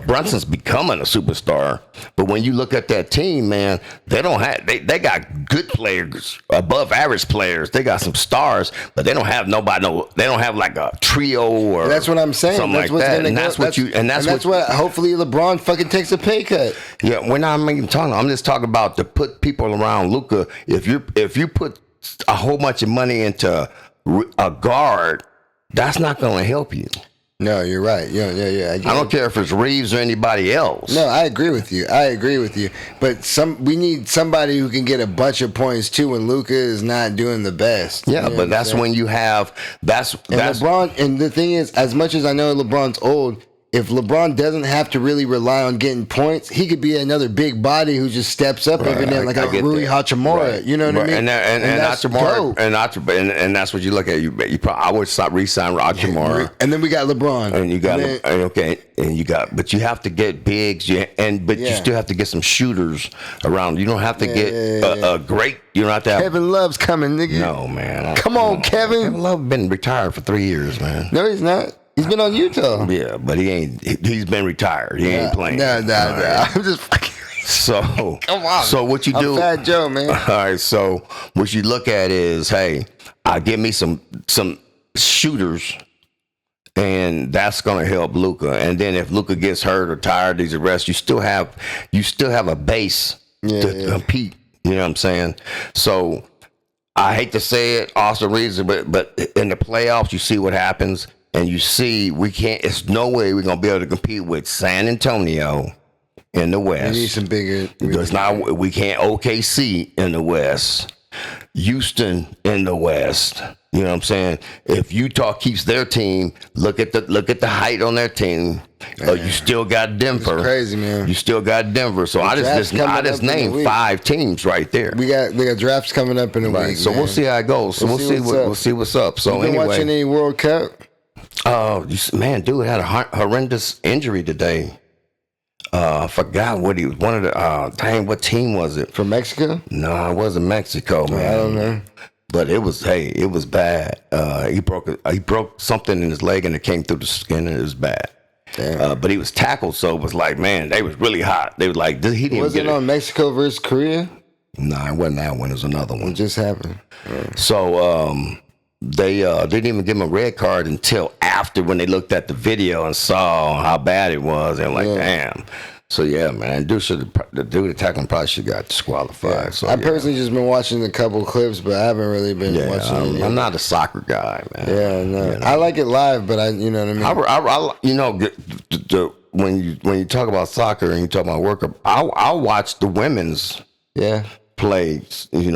Brunson's becoming a superstar, but when you look at that team, man, they don't have. They got good players, above average players. They got some stars, but they don't have nobody. They don't have like a trio or. That's what I'm saying. Something that's like that. And that's what you. And that's what. Hopefully, LeBron fucking takes a pay cut. Yeah, we're not even talking. I'm just talking about to put people around Luka. If you put a whole bunch of money into a guard, that's not going to help you. No, you're right. Yeah. I don't care if it's Reeves or anybody else. No, I agree with you. But we need somebody who can get a bunch of points too when Luka is not doing the best. Yeah, but that's when you have that's LeBron. And the thing is, as much as I know LeBron's old, if LeBron doesn't have to really rely on getting points, he could be another big body who just steps up every now like a Rui Hachimura. Right. You know what I mean? And Hachimura, and that's what you look at. I would stop re-sign Hachimura. And then we got LeBron. And you got but you have to get bigs. You still have to get some shooters around. You don't have to get a great. You don't have to have. Kevin Love's coming, nigga. No, man. Come on, Kevin. Kevin Love been retired for 3 years, man. No, he's not. He's been on Utah. Yeah, but he ain't. He's been retired. He ain't playing. Nah. Right. I'm just fucking. So come on. So what you do? I'm Fat Joe, man. All right. So what you look at is, hey, give me some shooters, and that's gonna help Luka. And then if Luka gets hurt or tired, he's arrested. You still have a base to compete. You know what I'm saying? So. I hate to say it, Austin Reeves, but in the playoffs, you see what happens, and you see we can't. It's no way we're gonna be able to compete with San Antonio in the West. We need some bigger. We can't OKC in the West, Houston in the West. You know what I'm saying? If Utah keeps their team, look at the height on their team. You still got Denver. It's crazy, man. You still got Denver. So I just named 5 teams right there. We got drafts coming up in a week. So we'll see how it goes. So we'll see what's up. So you been watching any World Cup? Oh man, dude had a horrendous injury today. I forgot what he was. One of the what team was it? From Mexico? No, it wasn't Mexico, man. I don't know. But it was bad. He broke something in his leg and it came through the skin and it was bad. But he was tackled, so it was like, man, they was really hot. They was like, he didn't was get it on Mexico versus Korea? No, it wasn't that one. It was another one. It just happened. Right. So they didn't even give him a red card until after when they looked at the video and saw how bad it was. They're like, damn. So yeah, man, the dude attacking probably should have got disqualified. Yeah. So I personally just been watching a couple clips, but I haven't really been watching. I'm not a soccer guy, man. Yeah, no, I like it live, but you know what I mean. When you talk about soccer and you talk about work, I watch the women's play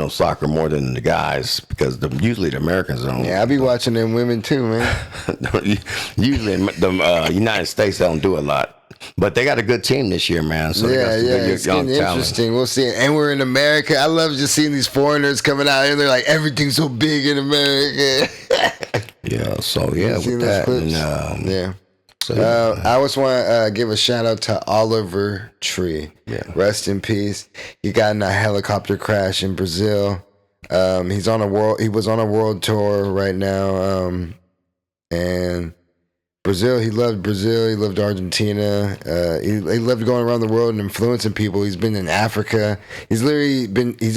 soccer more than the guys because usually the Americans don't. Yeah, I be watching them women too, man. Usually the United States don't do a lot. But they got a good team this year, man. So it's getting interesting. We'll see. And we're in America. I love just seeing these foreigners coming out and they're like, everything's so big in America. With that. I just want to give a shout out to Oliver Tree. Yeah. Rest in peace. He got in a helicopter crash in Brazil. He was on a world tour right now. And Brazil, he loved Argentina. He loved going around the world and influencing people. He's been in Africa. He's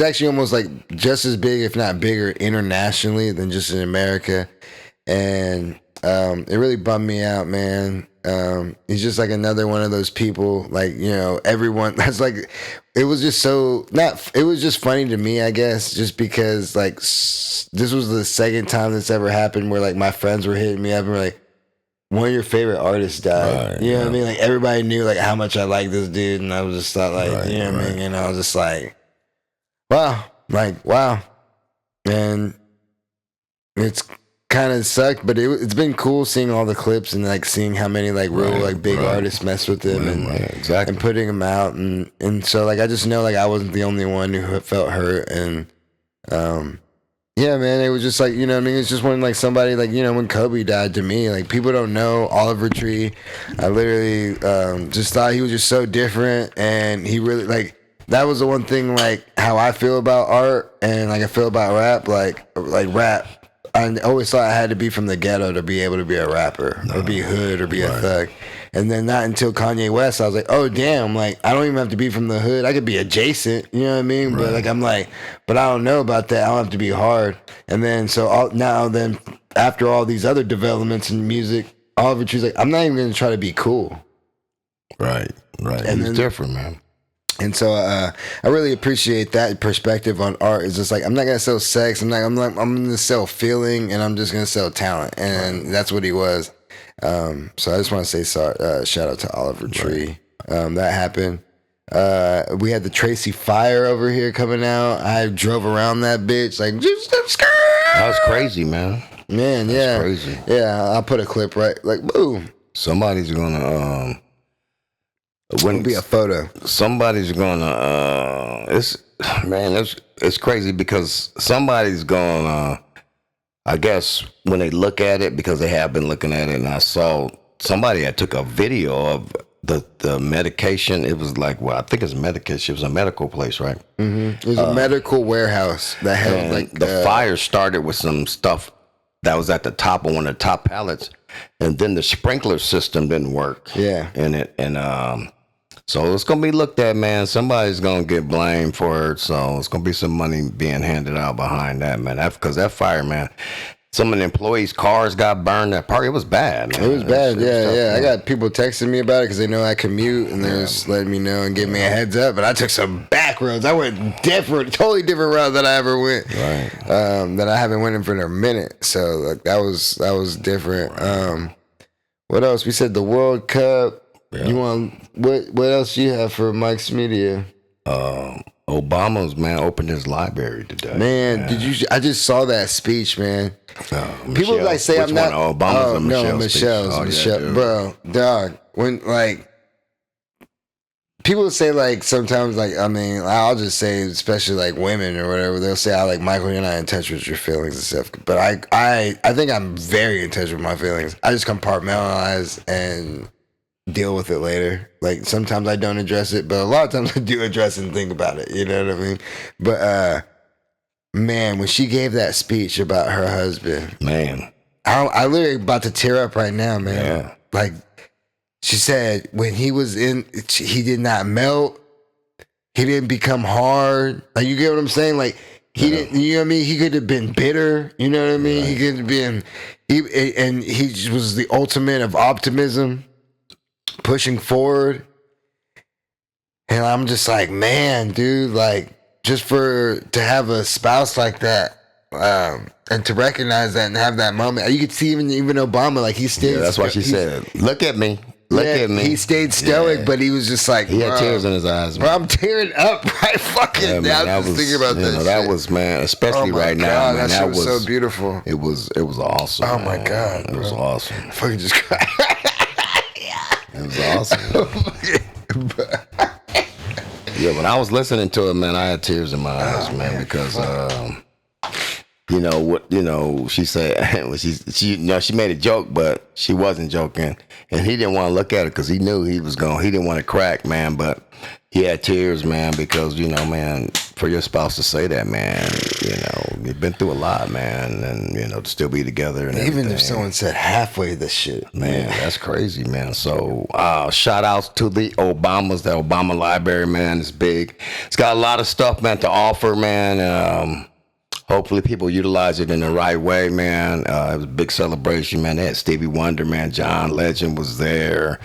actually almost like just as big, if not bigger, internationally than just in America. And It really bummed me out, man. He's just like another one of those people, like, you know, everyone that's like, it was just so not, it was just funny to me, I guess, just because like this was the second time this ever happened where like my friends were hitting me up and were like, one of your favorite artists died. Right, you know yeah. what I mean? Like everybody knew like how much I like this dude, and I was just thought like, Right, you know what I right. mean? And I was just like, wow. And it's kind of sucked, but it's been cool seeing all the clips and like seeing how many like real Right, like big right. artists mess with him Exactly. and putting him out, and so like I just know like I wasn't the only one who felt hurt, and yeah, man, it was just like, you know what I mean? It's just when like somebody like, you know, when Kobe died, to me, like people don't know Oliver Tree. I literally just thought he was just so different, and he really like, that was the one thing like how I feel about art and like I feel about rap, like rap. I always thought I had to be from the ghetto to be able to be a rapper or be hood or be a thug. And then not until Kanye West, I was like, oh, damn, like, I don't even have to be from the hood. I could be adjacent, you know what I mean? But, like, I'm like, but I don't know about that. I don't have to be hard. And then, so then after all these other developments in music, Oliver Tree's like, I'm not even going to try to be cool. Right. And He's then- different, man. And so I really appreciate that perspective on art. It's just like, I'm not gonna sell sex. I'm gonna sell feeling, and I'm just gonna sell talent, and that's what he was. So I just want to say shout out to Oliver Tree. That happened. We had the Tracy Fire over here coming out. I drove around that bitch like That was crazy, man. man. Yeah, crazy. Yeah, I'll put a clip right like boom. Somebody's gonna It'll be a photo. somebody's gonna it's crazy because somebody's gonna I guess when they look at it, because they have been looking at it, and I saw somebody that took a video of the medication. It was like, well, I think it's medication. It was a medical place, right? It was a medical warehouse that held And like the fire started with some stuff that was at the top of one of the top pallets, and then the sprinkler system didn't work. Yeah. In it, and so it's gonna be looked at, man. Somebody's gonna get blamed for it. So it's gonna be some money being handed out behind that, man. Because that fire, man. Some of the employees' cars got burned. That part, it was bad, man. It was bad, It was tough, yeah. I man. got people texting me about it because they know I commute, and they're just letting me know and giving me a heads up. But I took some back roads. I went totally different route that I ever went. Right. That I haven't went in for a minute. So like that was different. What else? We said the World Cup. Yeah. You want what else you have for Mike's Media? Obama's man opened his library today. Man, did you? I just saw that speech, man. People Michelle. like say Which I'm not. one? Obama's or no, Michelle's speech? Michelle's. Oh, yeah, Michelle, dude. bro, dog. When like people say like sometimes like I mean I'll just say especially like women or whatever, they'll say like Michael, you're not in touch with your feelings and stuff. But I think I'm very in touch with my feelings. I just compartmentalize and deal with it later. Like sometimes I don't address it, but a lot of times I do address it and think about it. You know what I mean? But man, when she gave that speech about her husband, Man. I literally about to tear up right now, man. Yeah. Like she said, when he was in, he did not melt. He didn't become hard. Like you get what I'm saying? Like he didn't. You know what I mean? He could have been bitter. You know what I mean? He could have been. And he was the ultimate of optimism, pushing forward. And I'm just like, man, dude, like just to have a spouse like that. And to recognize that and have that moment, you could see even Obama, like he stayed. Yeah, that's what she said. Look at me. Look at me. He stayed stoic, Yeah. but he was just like, He had bro, tears in his eyes, Bro, man. I'm tearing up right fucking Yeah, now. man, I was just thinking about you this. know, that shit. was, man, especially Oh my right now, God, man. that shit was so beautiful. It was awesome. Oh my man. God, It was bro. awesome. I fucking just cried. It was awesome. Yeah, when I was listening to it, man, I had tears in my eyes, man, because you know what? You know, she said when she made a joke, but she wasn't joking, and he didn't want to look at it because he knew he was going. He didn't want to crack, man, but he had tears, man, because you know, man, for your spouse to say that, man, you know, you've been through a lot, man, and you know, to still be together and Even everything. if someone said halfway the shit, Man, that's crazy, man. So, shout outs to the Obamas. The Obama Library, man, is big. It's got a lot of stuff, man, to offer, man. hopefully people utilize it in the right way, man. It was a big celebration, man. They had Stevie Wonder, man. John Legend was there.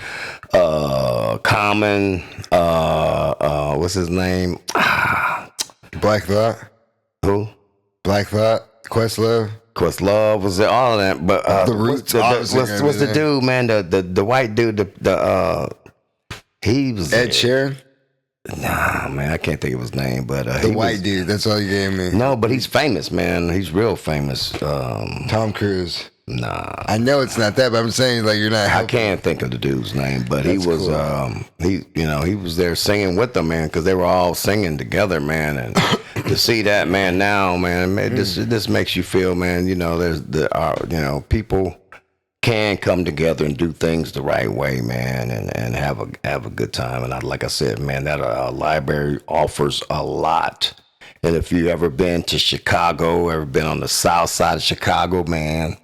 Common, what's his name? Black Thought. Who? Black Thought. Questlove. Questlove was there, all of that. But The Roots. what's the dude, man? The white dude. He was Ed Sheeran. Nah, man, I can't think of his name, but the white dude. That's all you gave me. No, but he's famous, man. He's real famous. Tom Cruise. Nah, I know it's not that, but I'm saying like you're not. I can't think of the dude's name, but he was cool. he was there singing with them, man, because they were all singing together, man, and to see that, man, now, man, this makes you feel, man, there's people can come together and do things the right way, man, and have a good time. And like I said, man, that library offers a lot. And if you ever been to Chicago, ever been on the south side of Chicago, man,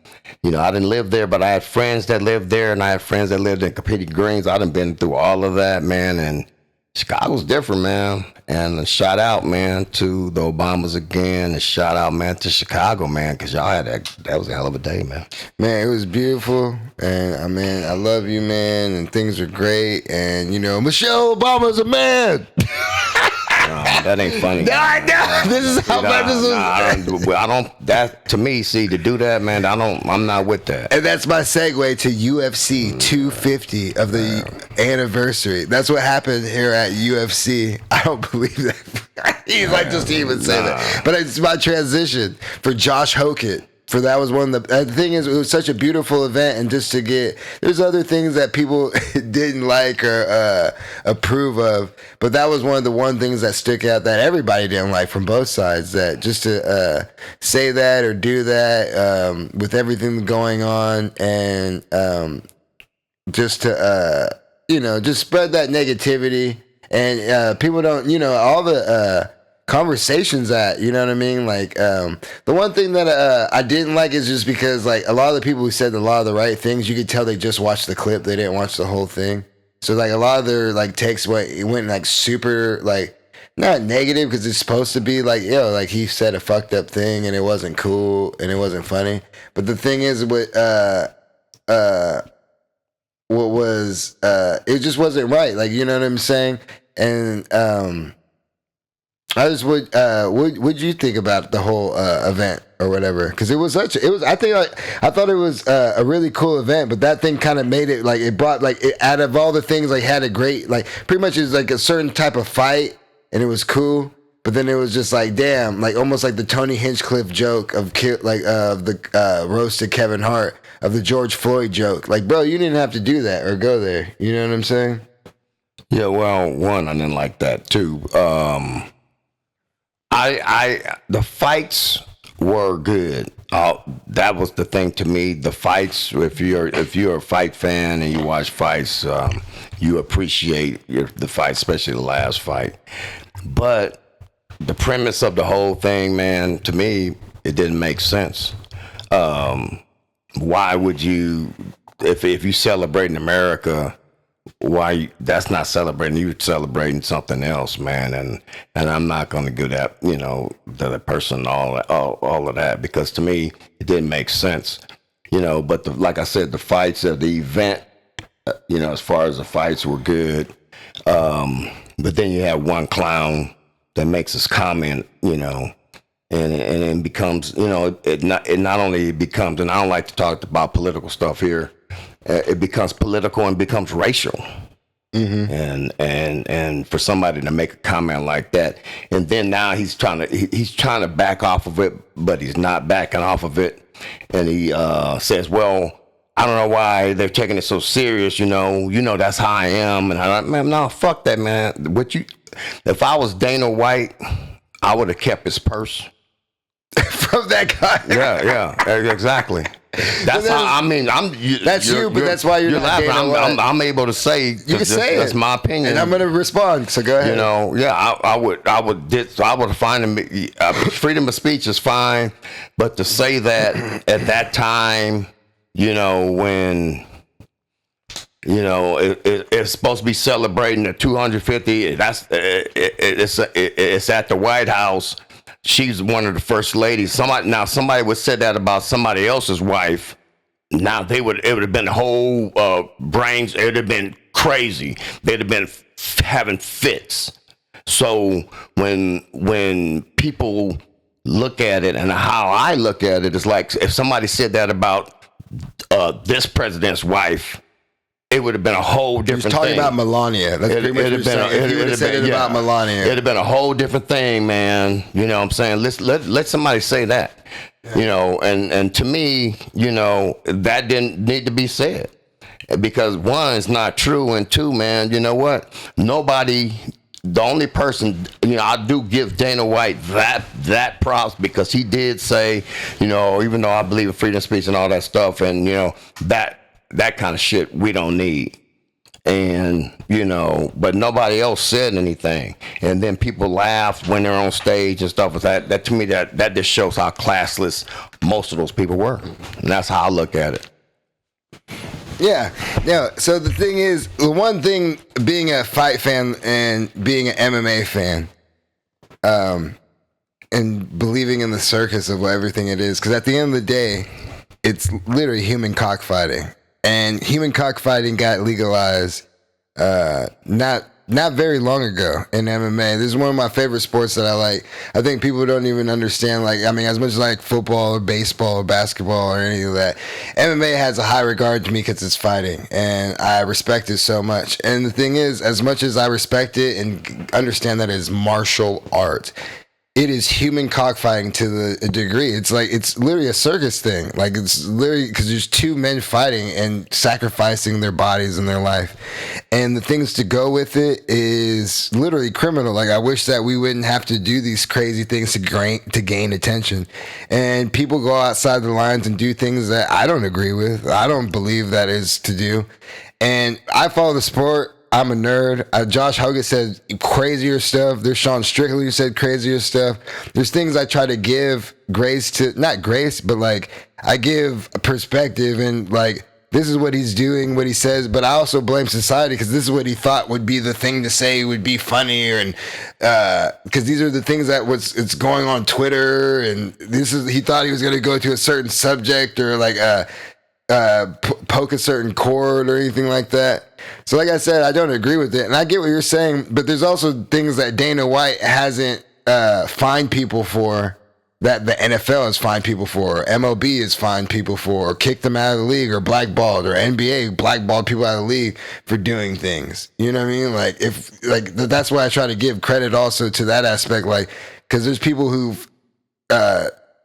I didn't live there, but I had friends that lived there, and I had friends that lived in Competing Greens. I done been through all of that, man, and Chicago's different, man. And a shout out, man, to the Obamas again. And shout out, man, to Chicago, man, because y'all had that was a hell of a day, man. Man, it was beautiful. And I love you, man. And things are great. And, Michelle Obama's a man. That ain't funny. No, this is how bad this is. I don't, that, to me, see, to do that, man, I'm not with that. And that's my segue to UFC 250 of the anniversary. That's what happened here at UFC. I don't believe that. He's like, just to even say that. But it's my transition for Josh Hokett. For that was one of the thing is, it was such a beautiful event, and just to there's other things that people didn't like or approve of, but that was one of the things that stuck out that everybody didn't like from both sides. That just to say that or do that with everything going on, and just to just spread that negativity, and people don't all the conversations that, you know what I mean? Like, the one thing that I didn't like is just because, like, a lot of the people who said a lot of the right things, you could tell they just watched the clip. They didn't watch the whole thing. So, like, a lot of their, like, takes went like, super, like, not negative, because it's supposed to be, like, like, he said a fucked up thing, and it wasn't cool, and it wasn't funny. But the thing is, what was, it just wasn't right. Like, you know what I'm saying? And, I just what'd you think about the whole event or whatever? Because I thought it was a really cool event, but that thing kind of made it like, it brought, like, out of all the things, like, had a great, like, pretty much it was like a certain type of fight, and it was cool. But then it was just like, damn, like, almost like the Tony Hinchcliffe joke of the roasted Kevin Hart, of the George Floyd joke. Like, bro, you didn't have to do that or go there. You know what I'm saying? Yeah, well, one, I didn't like that too. The fights were good. That was the thing to me. The fights, if you're a fight fan and you watch fights, you appreciate the fight, especially the last fight. But the premise of the whole thing, man, to me, it didn't make sense. Why would you, if you celebrate in America, why that's not celebrating, you're celebrating something else, man, and I'm not going to give that the person all of that, because to me it didn't make sense, but like I said, the fights of the event, as far as the fights were good, but then you have one clown that makes his comment, and it becomes, it not only becomes, and I don't like to talk about political stuff here, it becomes political and becomes racial. Mm-hmm. And for somebody to make a comment like that, and then now he's trying to back off of it, but he's not backing off of it, and he says, well, I don't know why they're taking it so serious, that's how I am. And I'm like, man, no, fuck that, man. If I was Dana White, I would have kept his purse from that guy. Yeah, exactly. That's how, I mean, but that's why you're not laughing. I'm able to say, you can say that's my opinion, and I'm going to respond. So go ahead. I would find freedom of speech is fine, but to say that at that time, when it's supposed to be celebrating the 250, it's at the White House. she's one of the first ladies. Somebody would say that about somebody else's wife. Now it would have been the whole brains. It would have been crazy. They'd have been having fits. So when people look at it, and how I look at it, is like if somebody said that about this president's wife, it would have been a whole different thing. Talking about Melania. That's pretty much what you're saying. If you would have said it about Melania, it'd have been a whole different thing, man. You know what I'm saying? Let somebody say that. Yeah. You know, and to me, you know, that didn't need to be said. Because one, it's not true, and two, man, you know what? The only person, you know, I do give Dana White that props, because he did say, you know, even though I believe in freedom of speech and all that stuff, and, you know, that kind of shit we don't need. And, you know, but nobody else said anything. And then people laughed when they're on stage and stuff. That to me, that just shows how classless most of those people were. And that's how I look at it. Yeah. So the thing is, the one thing, being a fight fan and being an MMA fan, and believing in the circus of everything it is, because at the end of the day, it's literally human cockfighting. And human cockfighting got legalized not very long ago in MMA. This is one of my favorite sports that I like. I think people don't even understand, like, I mean, as much as like football or baseball or basketball or any of that, MMA has a high regard to me because it's fighting, and I respect it so much. And the thing is, as much as I respect it and understand that it's martial art, it is human cockfighting to the degree. It's like, it's literally a circus thing. Like, it's literally because there's two men fighting and sacrificing their bodies and their life. And the things to go with it is literally criminal. Like, I wish that we wouldn't have to do these crazy things to gain attention. And people go outside the lines and do things that I don't agree with. I don't believe that is to do. And I follow the sport. I'm a nerd. Josh Hogan said crazier stuff. There's Sean Strickland who said crazier stuff. There's things I try to give grace to, not grace, but like I give a perspective, and like, this is what he's doing, what he says, but I also blame society because this is what he thought would be the thing to say, would be funnier, and because these are the things that it's going on Twitter, and he thought he was going to go to a certain subject or like poke a certain chord or anything like that. So like I said, I don't agree with it, and I get what you're saying, but there's also things that Dana White hasn't fined people for, that the NFL has fined people for, or MLB has fined people for, or kicked them out of the league, or blackballed, or NBA blackballed people out of the league for doing things. You know what I mean? Like, that's why I try to give credit also to that aspect, like, because there's people who've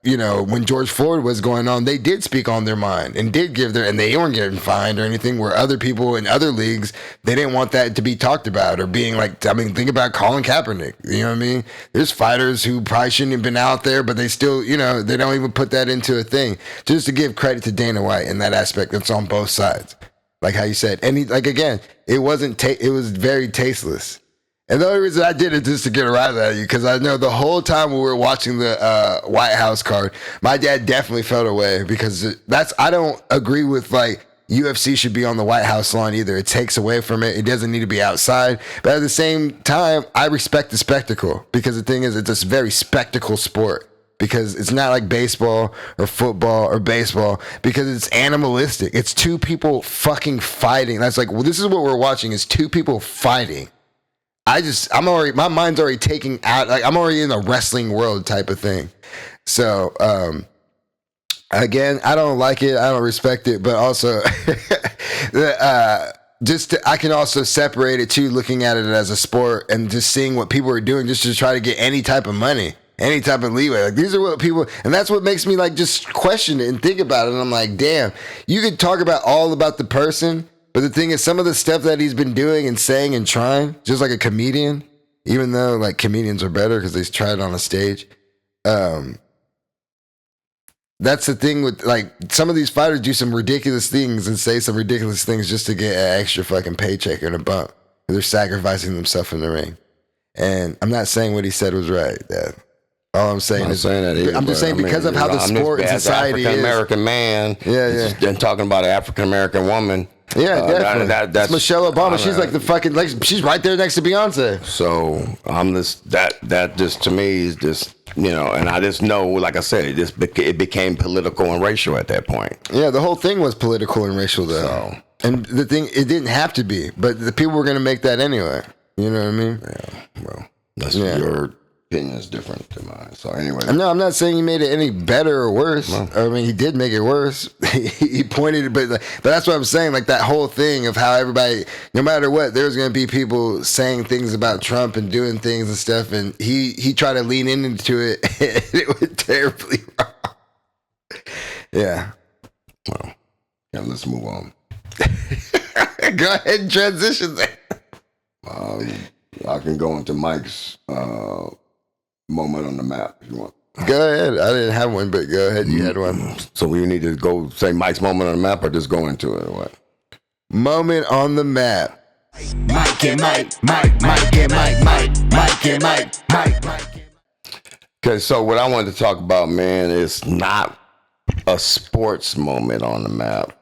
you know, when George Floyd was going on, they did speak on their mind and did give and they weren't getting fined or anything, where other people in other leagues, they didn't want that to be talked about, or being like, I mean, think about Colin Kaepernick. You know what I mean? There's fighters who probably shouldn't have been out there, but they still, you know, they don't even put that into a thing. Just to give credit to Dana White in that aspect, that's on both sides. Like how you said. And he, like, again, it was very tasteless. And the only reason I did it just to get a rise out of you, because I know the whole time when we were watching the White House card, my dad definitely felt away, because I don't agree with, like, UFC should be on the White House lawn either. It takes away from it. It doesn't need to be outside. But at the same time, I respect the spectacle, because the thing is, it's a very spectacle sport. Because it's not like baseball or football or baseball, because it's animalistic. It's two people fucking fighting. That's like, well, this is what we're watching, is two people fighting. My mind's already taking out, like, I'm already in the wrestling world type of thing. So, again, I don't like it. I don't respect it, but also, I can also separate it too, looking at it as a sport and just seeing what people are doing just to try to get any type of money, any type of leeway. Like, these are what people, and that's what makes me, like, just question it and think about it. And I'm like, damn, you could talk all about the person, but the thing is, some of the stuff that he's been doing and saying and trying, just like a comedian, even though, like, comedians are better because they try it on a stage. That's the thing with, like, some of these fighters do some ridiculous things and say some ridiculous things just to get an extra fucking paycheck and a bump. They're sacrificing themselves in the ring. And I'm not saying what he said was right, Dad. All I'm saying is, I'm just saying, because of how the sport and society is. African American man, yeah, and talking about an African American woman, Yeah, definitely. That's Michelle Obama. She's like the fucking, like, she's right there next to Beyonce. So I'm just that just to me is just, you know, and I just know, like I said, it became political and racial at that point. Yeah, the whole thing was political and racial though. So, and the thing, it didn't have to be, but the people were going to make that anyway. You know what I mean? Yeah. Well, that's your opinion is different than mine. So anyway, no, I'm not saying he made it any better or worse. No. I mean, he did make it worse. He pointed, but that's what I'm saying. Like that whole thing of how everybody, no matter what, there's going to be people saying things about Trump and doing things and stuff, and he tried to lean into it, and it went terribly wrong. Yeah. Well, yeah. Let's move on. Go ahead and transition there. I can go into Mike's moment on the map if you want. Go ahead. I didn't have one, but go ahead. You had one. So we need to go say Mike's moment on the map or just go into it or what? Moment on the map. Mike and Mike, Mike, Mike and Mike, Mike, Mike and Mike, Mike, Mike. Okay, so what I wanted to talk about, man, is not a sports moment on the map.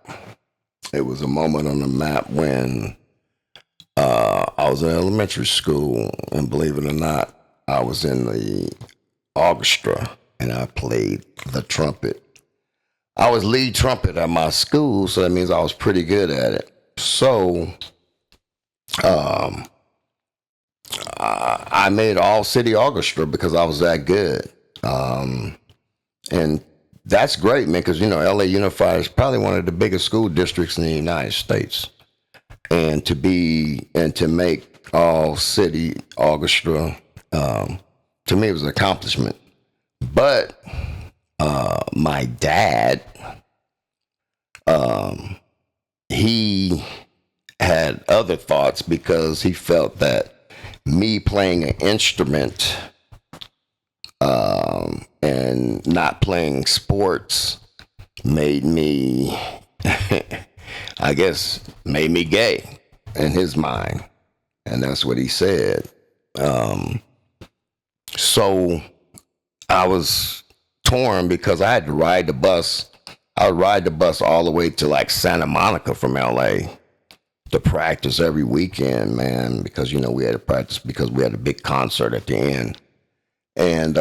It was a moment on the map when I was in elementary school, and believe it or not, I was in the orchestra, and I played the trumpet. I was lead trumpet at my school, so that means I was pretty good at it. So I made all city orchestra because I was that good. And that's great, man, because, you know, LA Unified is probably one of the biggest school districts in the United States. And to make all city orchestra, to me, it was an accomplishment. But my dad, he had other thoughts because he felt that me playing an instrument and not playing sports made me, I guess, made me gay in his mind. And that's what he said. So I was torn because I had to ride the bus. I would ride the bus all the way to like Santa Monica from LA to practice every weekend, man, because, you know, we had to practice because we had a big concert at the end. And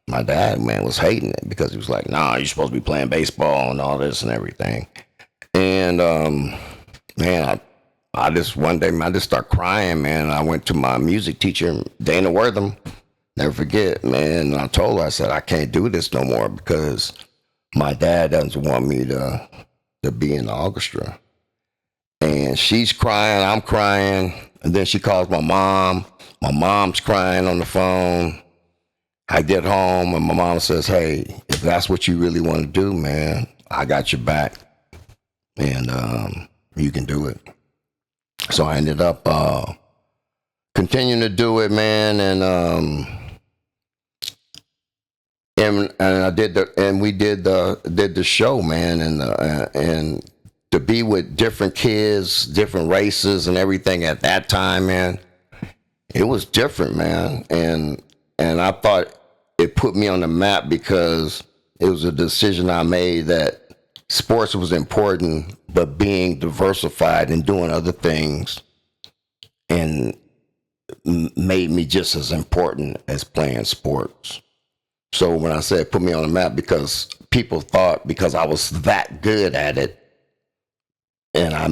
my dad, man, was hating it because he was like, nah, you're supposed to be playing baseball and all this and everything. And, man, I just, one day, man, I just started crying, man. I went to my music teacher, Dana Wortham, never forget, man. And I told her, I said, I can't do this no more because my dad doesn't want me to be in the orchestra. And she's crying, I'm crying. And then she calls my mom. My mom's crying on the phone. I get home and my mom says, hey, if that's what you really want to do, man, I got your back. And you can do it. So I ended up continuing to do it, man, and I did we did the show, man, and to be with different kids, different races, and everything at that time, man, it was different, man, and I thought it put me on the map because it was a decision I made that sports was important, but being diversified and doing other things and made me just as important as playing sports. So when I said put me on the map, because people thought because I was that good at it, and I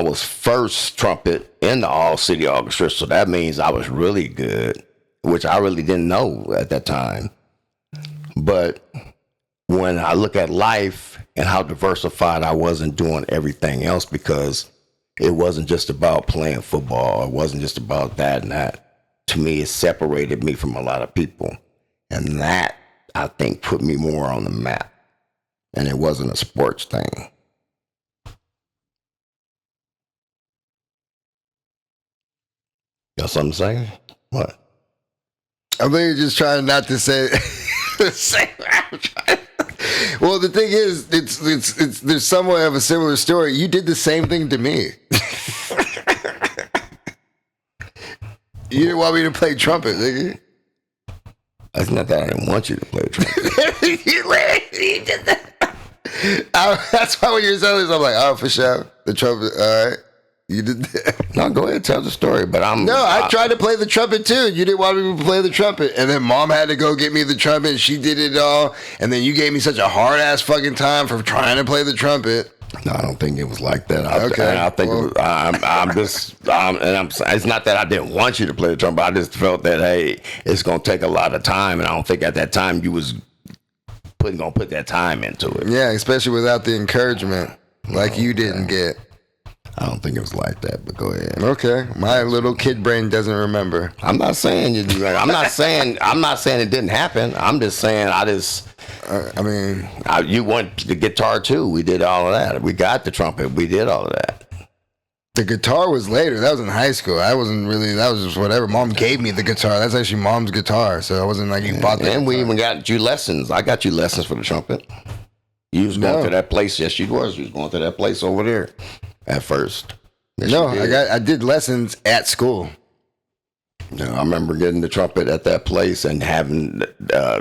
was first trumpet in the all city orchestra, so that means I was really good, which I really didn't know at that time. But when I look at life and how diversified I wasn't doing everything else, because it wasn't just about playing football. It wasn't just about that and that. To me, it separated me from a lot of people. And that, I think, put me more on the map. And it wasn't a sports thing. Got something to say? What? I think you're just trying not to say Well, the thing is, it's there's somewhat of a similar story. You did the same thing to me. You didn't want me to play trumpet, nigga. It's not that I didn't want you to play trumpet. You did that. That's why when you're telling this, I'm like, oh, for sure. The trumpet, all right. You did that. No, go ahead, tell the story. But I tried to play the trumpet too. You didn't want me to play the trumpet. And then mom had to go get me the trumpet and she did it all. And then you gave me such a hard ass fucking time for trying to play the trumpet. No, I don't think it was like that. Okay. I think it was, it's not that I didn't want you to play the trumpet. I just felt that, hey, it's going to take a lot of time. And I don't think at that time you was going to put that time into it. Yeah, especially without the encouragement like you didn't get. I don't think it was like that, but go ahead. Okay, my little kid brain doesn't remember. I'm not saying you. I'm not saying it didn't happen. I'm just saying you want the guitar too. We did all of that. We got the trumpet. We did all of that. The guitar was later. That was in high school. That was just whatever. Mom gave me the guitar. That's actually mom's guitar. So it wasn't like you bought the guitar. And we even got you lessons. I got you lessons for the trumpet. You was going to that place. Yes, you was. You was going to that place over there at first. Yes, I did lessons at school. I remember getting the trumpet at that place and having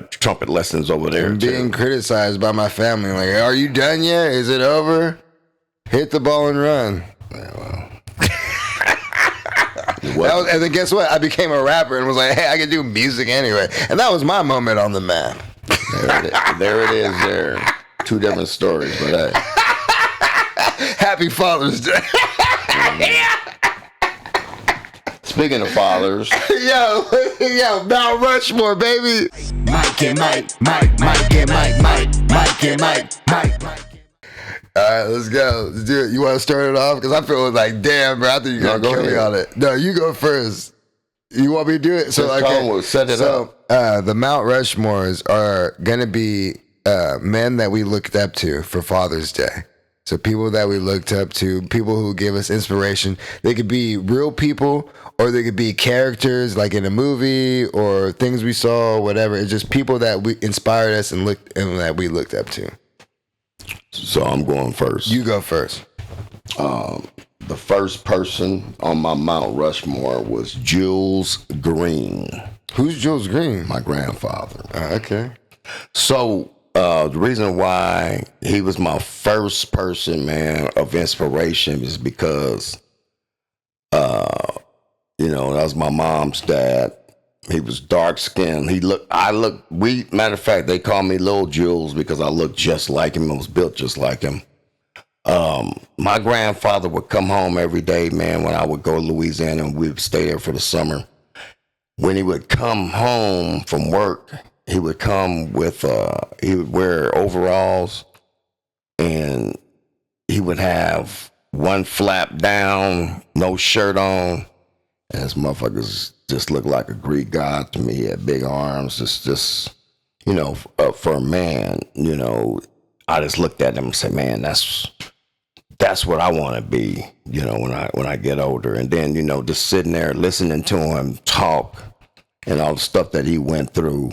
trumpet lessons over there. And being criticized by my family. Like, are you done yet? Is it over? Hit the ball and run. Yeah, well. And then guess what? I became a rapper and was like, hey, I can do music anyway. And that was my moment on the map. There it is there. Two different stories, but Happy Father's Day. Speaking of fathers, yo, Mount Rushmore, baby. Mike and Mike, Mike and Mike, Mike and Mike. All right, let's go. Let's do it. You want to start it off? Because I feel like, damn, bro, I think you're going to kill me on it. No, you go first. You want me to do it? So, we'll set it up. The Mount Rushmores are going to be men that we looked up to for Father's Day. So people that we looked up to, people who give us inspiration. They could be real people or they could be characters like in a movie or things we saw, whatever. It's just people that we inspired us and that we looked up to. So I'm going first. You go first. The first person on my Mount Rushmore was Jules Green. Who's Jules Green? My grandfather. Okay. So the reason why he was my first person, man, of inspiration is because, that was my mom's dad. He was dark skinned. Matter of fact, they call me Little Jules because I looked just like him. I was built just like him. My grandfather would come home every day, man, when I would go to Louisiana and we would stay there for the summer. When he would come home from work, he would come with, he would wear overalls and he would have one flap down, no shirt on. And his motherfuckers just looked like a Greek god to me. He had big arms, just for a man, I just looked at him and said, man, that's what I want to be, when I get older. And then, just sitting there listening to him talk and all the stuff that he went through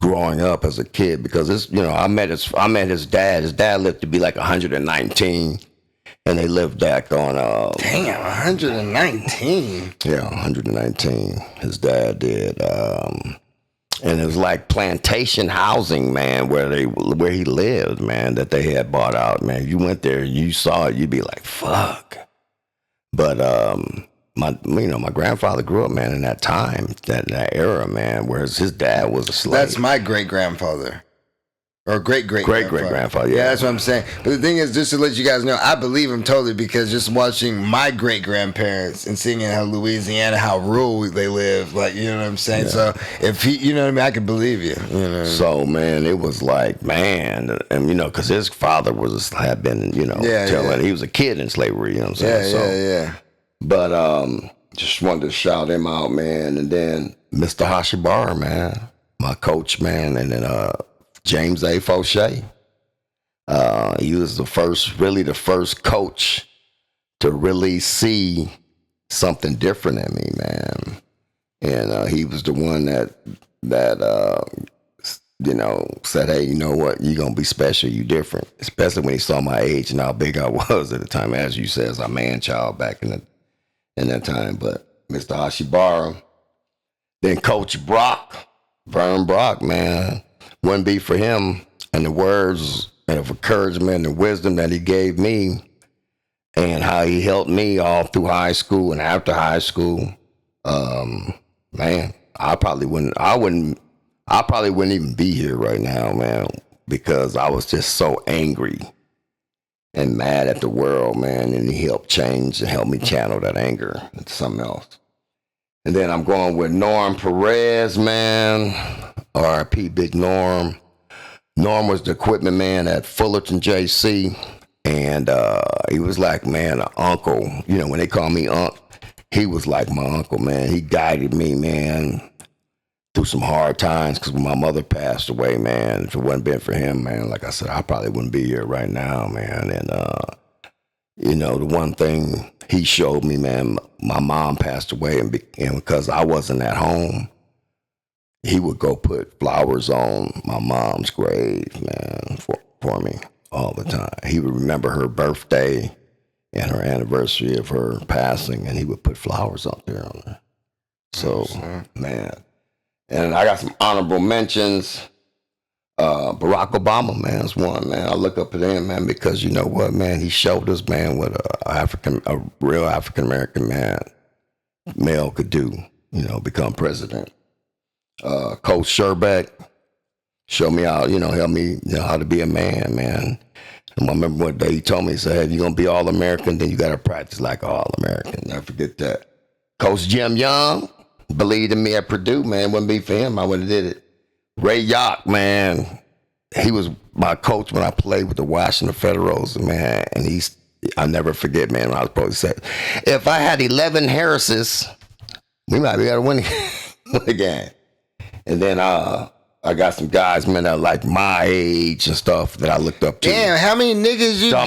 growing up as a kid, because I met his dad. His dad lived to be like 119, and they lived back on. Damn, 119. Yeah, 119. His dad did, and it was like plantation housing, man, where he lived, man, that they had bought out, man. You went there, you saw it, you'd be like, fuck. But my grandfather grew up, man, in that time, that era, man, whereas his dad was a slave. That's my great grandfather. Or great grandfather. Yeah, that's what I'm saying. But the thing is, just to let you guys know, I believe him totally, because just watching my great grandparents and seeing how Louisiana, how rural they live, like, you know what I'm saying? Yeah. So if he, you know what I mean, I can believe you. So, man, it was like, man, and because his father had been, he was a kid in slavery, you know what I'm saying? Yeah. But just wanted to shout him out, man, and then Mr. Hashibar, man, my coach, man, and then James A. Fauché. He was the first coach to really see something different in me, man. And he was the one that said, hey, you know what? You're going to be special. You different. Especially when he saw my age and how big I was at the time. As you said, as a man-child back in that time. But Mr. Hashibar, then Coach Brock, Vern Brock, man. Wouldn't be for him, and the words of encouragement and wisdom that he gave me, and how he helped me all through high school and after high school, man, I probably wouldn't even be here right now, man, because I was just so angry and mad at the world, man, and he helped change and help me channel that anger into something else. And then I'm going with Norm Perez, man, R.I.P. Big Norm. Norm was the equipment man at Fullerton JC, and he was like, man, an uncle. You know, when they call me Unc, he was like my uncle, man. He guided me, man, through some hard times, because when my mother passed away, man, if it wasn't been for him, man, like I said, I probably wouldn't be here right now, man. And, you know, the one thing he showed me, man, my mom passed away, and because I wasn't at home, he would go put flowers on my mom's grave, man, for me all the time. He would remember her birthday and her anniversary of her passing, and he would put flowers up there on her. So, man. And I got some honorable mentions. Barack Obama, man, is one, man. I look up at him, man, because you know what, man? He showed us, man, what a real African-American male could do, you know, become president. Coach Sherbeck showed me how, you know, helped me, you know, how to be a man, man. And I remember one day he told me, he said, hey, if you're going to be All-American, then you got to practice like All-American. Never forget that. Coach Jim Young believed in me at Purdue, man. Wouldn't be for him, I would have did it. Ray Yock, man, he was my coach when I played with the Washington Federals, man. And I'll never forget, man, when I was supposed to say, if I had 11 Harrises, we might be able to win the game. And then I got some guys, man, that are like my age and stuff that I looked up to. Damn, how many niggas you got,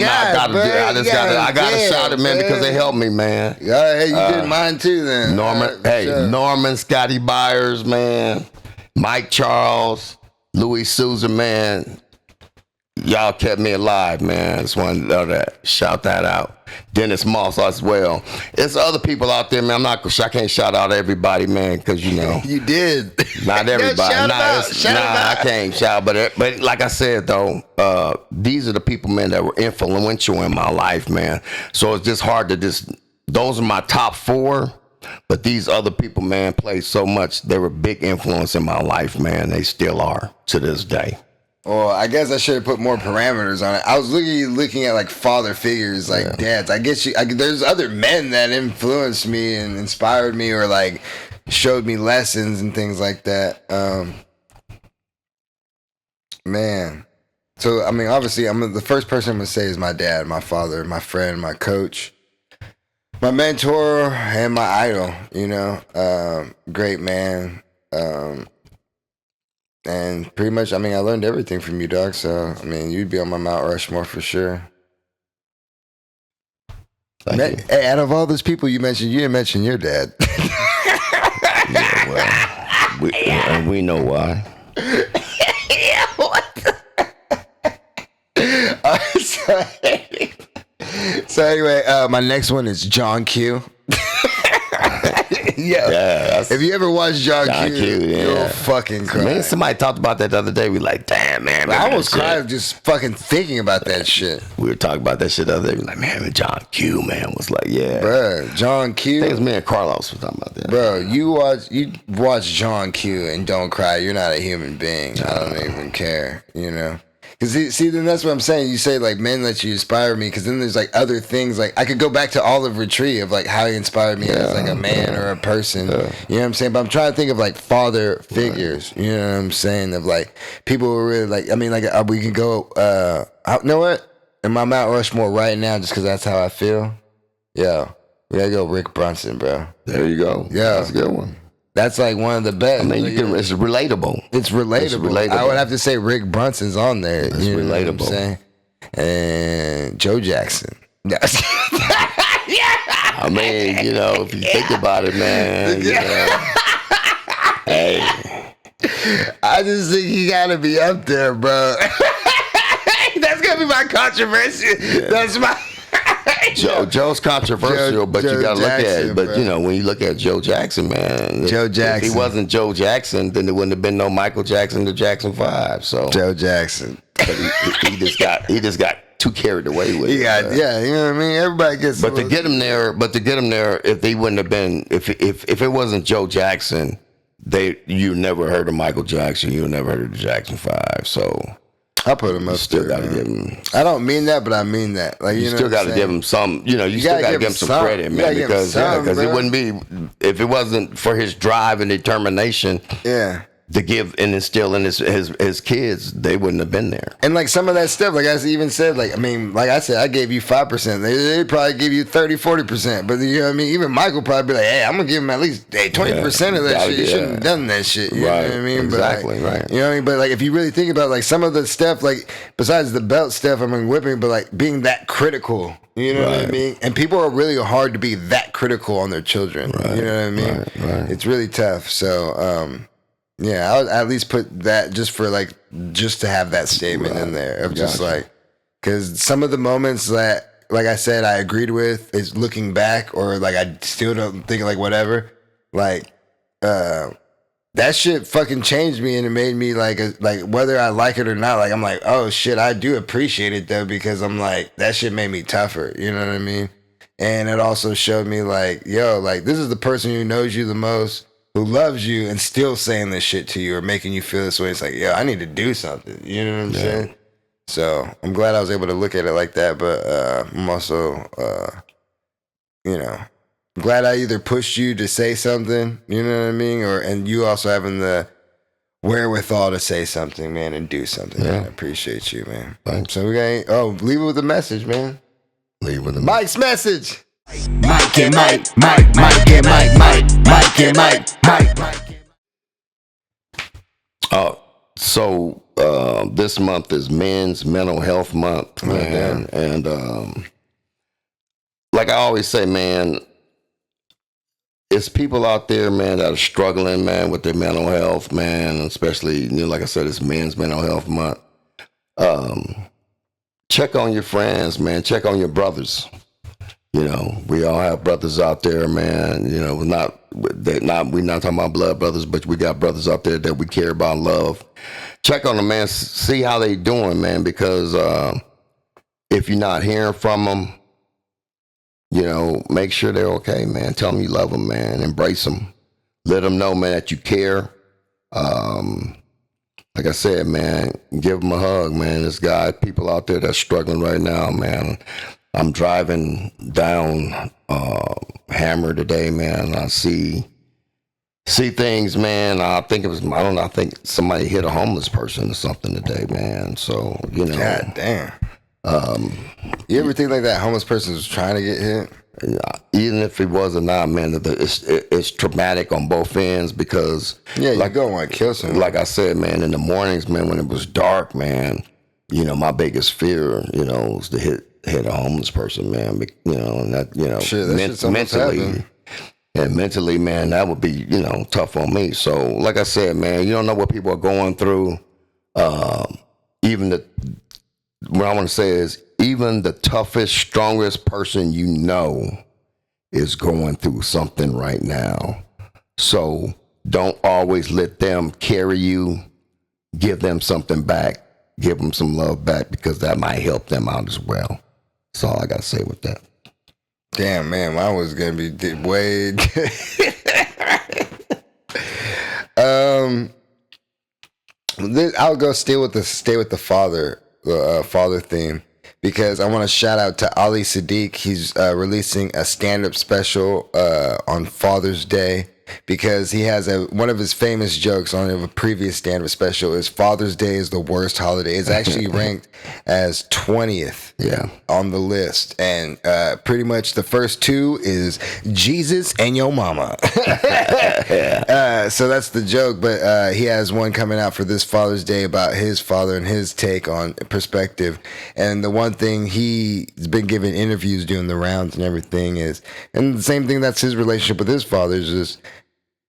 bro? I got to shout it, man, because they helped me, man. Yeah, hey, you did mine too, then. Norman, Scotty Byers, man. Mike Charles, Louis Souza, man. Y'all kept me alive, man. Just wanted to shout that out. Dennis Moss as well. There's other people out there, man. I can't shout out everybody, man, because you know. You did. Not everybody. I can't shout. But like I said though, these are the people, man, that were influential in my life, man. So it's just hard to those are my top 4. But these other people, man, played so much. They were big influence in my life, man. They still are to this day. Well, I guess I should have put more parameters on it. I was looking at like father figures, like dads. I guess there's other men that influenced me and inspired me, or like showed me lessons and things like that. Man. So I mean, obviously, the first person I'm gonna say is my dad, my father, my friend, my coach, my mentor, and my idol. You know, great man. And pretty much, I mean, I learned everything from you, dog. So, I mean, you'd be on my Mount Rushmore for sure. Hey, out of all those people you mentioned, you didn't mention your dad. Yeah, well, we know why. Yeah, what? So anyway, my next one is John Q. Yeah. If you ever watch John Q, you'll fucking cry. Man, somebody talked about that the other day. We like, damn, man. I almost cried just fucking thinking about that shit. We were talking about that shit the other day. We like, man, John Q, man, was like, yeah. Bruh, John Q. I think it was me and Carlos was talking about that. Bro, you watch John Q and don't cry. You're not a human being. I don't even care, you know? Because see, then that's what I'm saying. You say like men let you inspire me, because then there's like other things. Like I could go back to Oliver Tree of like how he inspired me as like a man or a person. You know what I'm saying? But I'm trying to think of like father figures. You know what I'm saying? Of like people who are really like. I mean, like we can go. You know what? In my Mount Rushmore right now, just because that's how I feel. Yeah, we gotta go Rick Brunson, bro. There you go. Yeah, that's a good one. That's like one of the best. I mean, it's relatable. It's relatable. I would have to say Rick Brunson's on there. It's relatable. Know what I'm saying? And Joe Jackson. Yeah. I mean, you know, if you think about it, man. You know, hey. I just think he gotta be up there, bro. That's gonna be my controversy. Yeah. That's my. Joe's controversial, but you gotta look at it. But bro. You know, when you look at Joe Jackson, man, Joe Jackson. If he wasn't Joe Jackson, then there wouldn't have been no Michael Jackson, the Jackson 5. So Joe Jackson. But he just got too carried away with it. Yeah, you know what I mean. Everybody gets. But to get him there, if they wouldn't have been, if it wasn't Joe Jackson, you never heard of Michael Jackson. You never heard of the Jackson 5. So I put him up still there. Got to give him. I don't mean that, but I mean that. Like you still got to give him some. You know, you still got to give him some credit, man, because it wouldn't be if it wasn't for his drive and determination. Yeah. To give and instill in his kids, they wouldn't have been there. And like some of that stuff, like I even said, like I mean, like I said, I gave you 5%. They probably give you 30-40%. But you know what I mean? Even Michael probably be like, hey, I'm gonna give him at least 20% of that shit. You shouldn't have done that shit. You know what I mean? Exactly, but like, right. You know what I mean? But like if you really think about like some of the stuff, like besides the belt stuff, I mean whipping, but like being that critical. You know what I mean? And people are really hard to be that critical on their children. Right, you know what I mean? Right. It's really tough. So yeah, I would at least put that just to have that statement in there of just like, because some of the moments that, like I said, I agreed with is looking back, or like I still don't think like whatever, like that shit fucking changed me, and it made me like whether I like it or not, like I'm like, oh shit, I do appreciate it though, because I'm like that shit made me tougher. You know what I mean? And it also showed me like, yo, like this is the person who knows you the most, who loves you, and still saying this shit to you or making you feel this way. It's like, yeah, I need to do something. You know what I'm saying? So I'm glad I was able to look at it like that. But I'm also, glad I either pushed you to say something, you know what I mean? And you also having the wherewithal to say something, man, and do something. Man. I appreciate you, man. Thanks. So leave it with a message, man. Leave it with a Mike's message. Mike and Mike, Mike, Mike and Mike, Mike and Mike, Mike. So this month is Men's Mental Health Month, man, and like I always say, man, it's people out there, man, that are struggling, man, with their mental health, man, especially, like I said, it's Men's Mental Health Month. Check on your friends, man. Check on your brothers. We all have brothers out there, man. We're not talking about blood brothers, but we got brothers out there that we care about and love. Check on them, man. See how they doing, man, because if you're not hearing from them, make sure they're okay, man. Tell them you love them, man. Embrace them. Let them know, man, that you care. Like I said, man, give them a hug, man. There's people out there that's struggling right now, man. I'm driving down Hammer today, man. And I see things, man. I think somebody hit a homeless person or something today, man. So, God damn. You ever think like that homeless person was trying to get hit? Even if it was or not, man, it's traumatic on both ends because... Yeah, you don't want to kill someone. Like I said, man, in the mornings, man, when it was dark, man, my biggest fear, was to hit a homeless person, man. And that, mentally, mentally, man, that would be, tough on me. So, like I said, man, you don't know what people are going through. What I want to say is, even the toughest, strongest person is going through something right now. So don't always let them carry you. Give them something back. Give them some love back, because that might help them out as well. That's all I got to say with that. Damn, man, mine was going to be way... I'll go stay with the father theme, because I want to shout out to Ali Saddiq. He's releasing a stand-up special on Father's Day, because he has one of his famous jokes on a previous stand-up special is Father's Day is the worst holiday. It's actually ranked as 20th on the list, and pretty much the first two is Jesus and your mama. So that's the joke, but he has one coming out for this Father's Day about his father and his take on perspective. And the one thing he's been giving interviews, doing the rounds and everything is, and the same thing, that's his relationship with his father, is just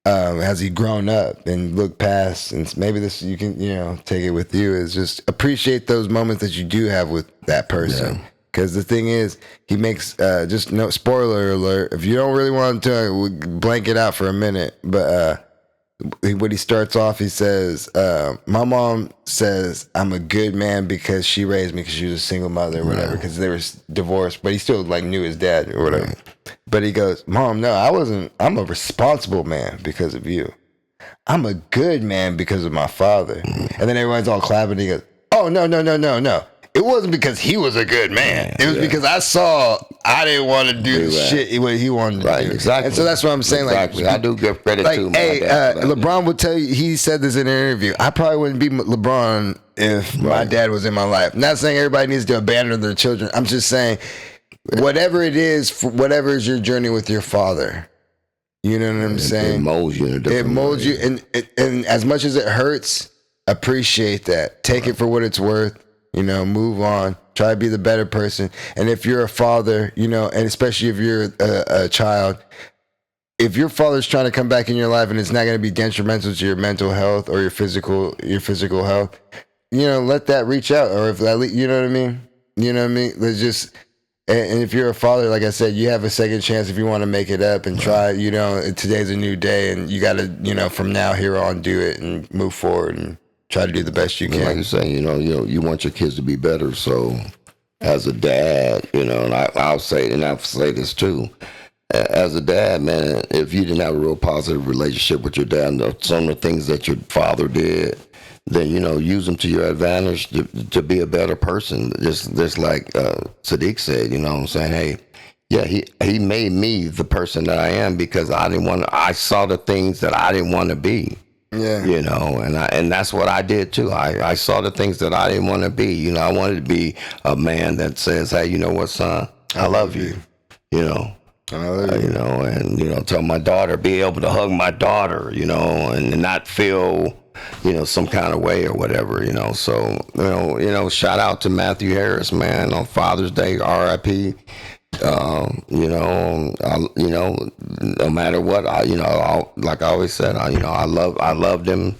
has he grown up and looked past, and maybe this you can take it with you, is just appreciate those moments that you do have with that person. Because the thing is, he makes just no spoiler alert, if you don't really want to blank it out for a minute, but what he starts off, he says, my mom says I'm a good man because she raised me, because she was a single mother or whatever, because they were divorced, but he still like knew his dad or whatever. But he goes, Mom, no, I'm a responsible man because of you. I'm a good man because of my father. And then everyone's all clapping, and he goes, oh, no. It wasn't because he was a good man. It was because I didn't want to do the shit what he wanted to do. Exactly. And so that's what I'm saying. Exactly. Like, I do give credit to my hey, dad. LeBron would tell you, he said this in an interview, I probably wouldn't be LeBron if my dad was in my life. I'm not saying everybody needs to abandon their children. I'm just saying, whatever it is, whatever is your journey with your father, you know what I'm saying? It molds you in a different way. It molds you, and as much as it hurts, appreciate that. Take it for what it's worth. You know, move on. Try to be the better person. And if you're a father, you know, and especially if you're a child, if your father's trying to come back in your life and it's not going to be detrimental to your mental health or your physical health, you know, let that reach out. Or if that, you know what I mean? You know what I mean? Let's just. And if you're a father, like I said, you have a second chance if you want to make it up and try, you know, today's a new day and you got to, you know, from now here on, do it and move forward and try to do the best you can. Like you say, you know, you want your kids to be better. So as a dad, you know, and I'll say this too. As a dad, man, if you didn't have a real positive relationship with your dad and some of the things that your father did, then, you know, use them to your advantage to be a better person. Just like Saddiq said, you know what I'm saying? Hey, yeah, he made me the person that I am because I saw the things that I didn't want to be. Yeah. You know, and that's what I did too. I saw the things that I didn't want to be. You know, I wanted to be a man that says, hey, you know what, son? I love you. You know. You know, and, you know, tell my daughter, be able to hug my daughter, you know, and not feel, you know, some kind of way or whatever, you know. So, you know, shout out to Matthew Harris, man, on Father's Day, R.I.P. You know, no matter what, like I always said, I loved him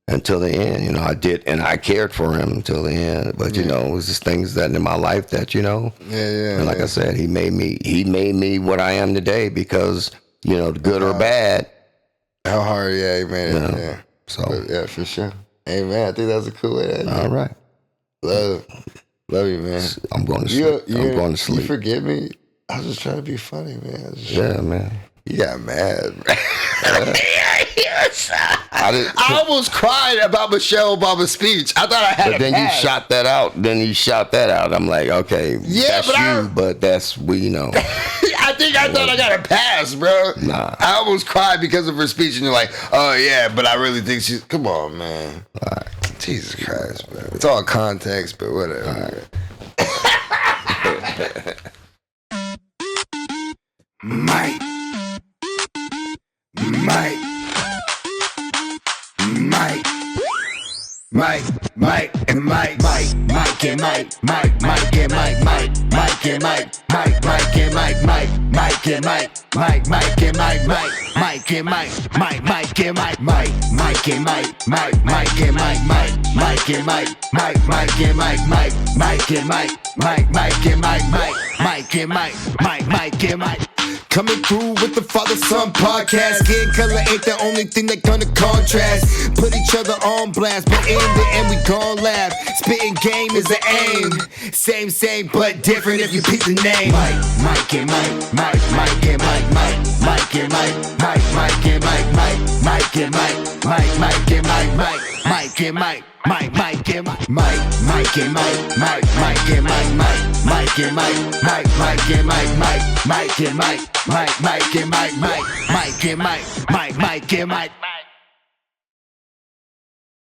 until the end. You know, I did, and I cared for him until the end. But you know, it was just things that in my life that, you know, and like I said, he made me what I am today because, you know, good or bad. How hard, he made it. You know? Yeah. So but, for sure. Hey man, I think that was a cool way to end. All right. Love you, man. I'm going to sleep. I'm going to sleep. You forgive me? I was just trying to be funny, man. Man. You got mad, bro. I almost cried about Michelle Obama's speech. I thought I had But then you shot that out. I'm like, okay, that's but that's we know. I thought I got a pass, bro. Nah. I almost cried because of her speech, and you're like, oh yeah, but I really think she's. Come on, man. All right. Jesus Christ, bro. It's all context, but whatever. All right. Mike, and Mike, Mike and Mike, Mike and Mike, Mike and Mike, Mike and Mike, Mike and Mike, Mike and Mike, Mike and Mike, Mike and Mike, Mike and Mike, Mike and Mike, Mike and Mike, Mike and Mike, Mike and Mike, Mike and Mike, Mike and Mike, Mike and Mike. Coming through with the Father-Son podcast. Skin color ain't the only thing that gonna contrast. Put each other on blast, but in the end we gon' laugh. Spitting game is the aim. Same, but different if you pick the name. Mike and Mike, Mike and Mike, Mike and Mike, Mike and Mike, Mike and Mike, Mike and Mike, Mike and Mike. Mike and Mike, Mike and Mike, Mike and Mike, Mike and Mike, Mike and Mike, Mike and Mike, Mike and Mike, Mike and Mike, Mike and Mike.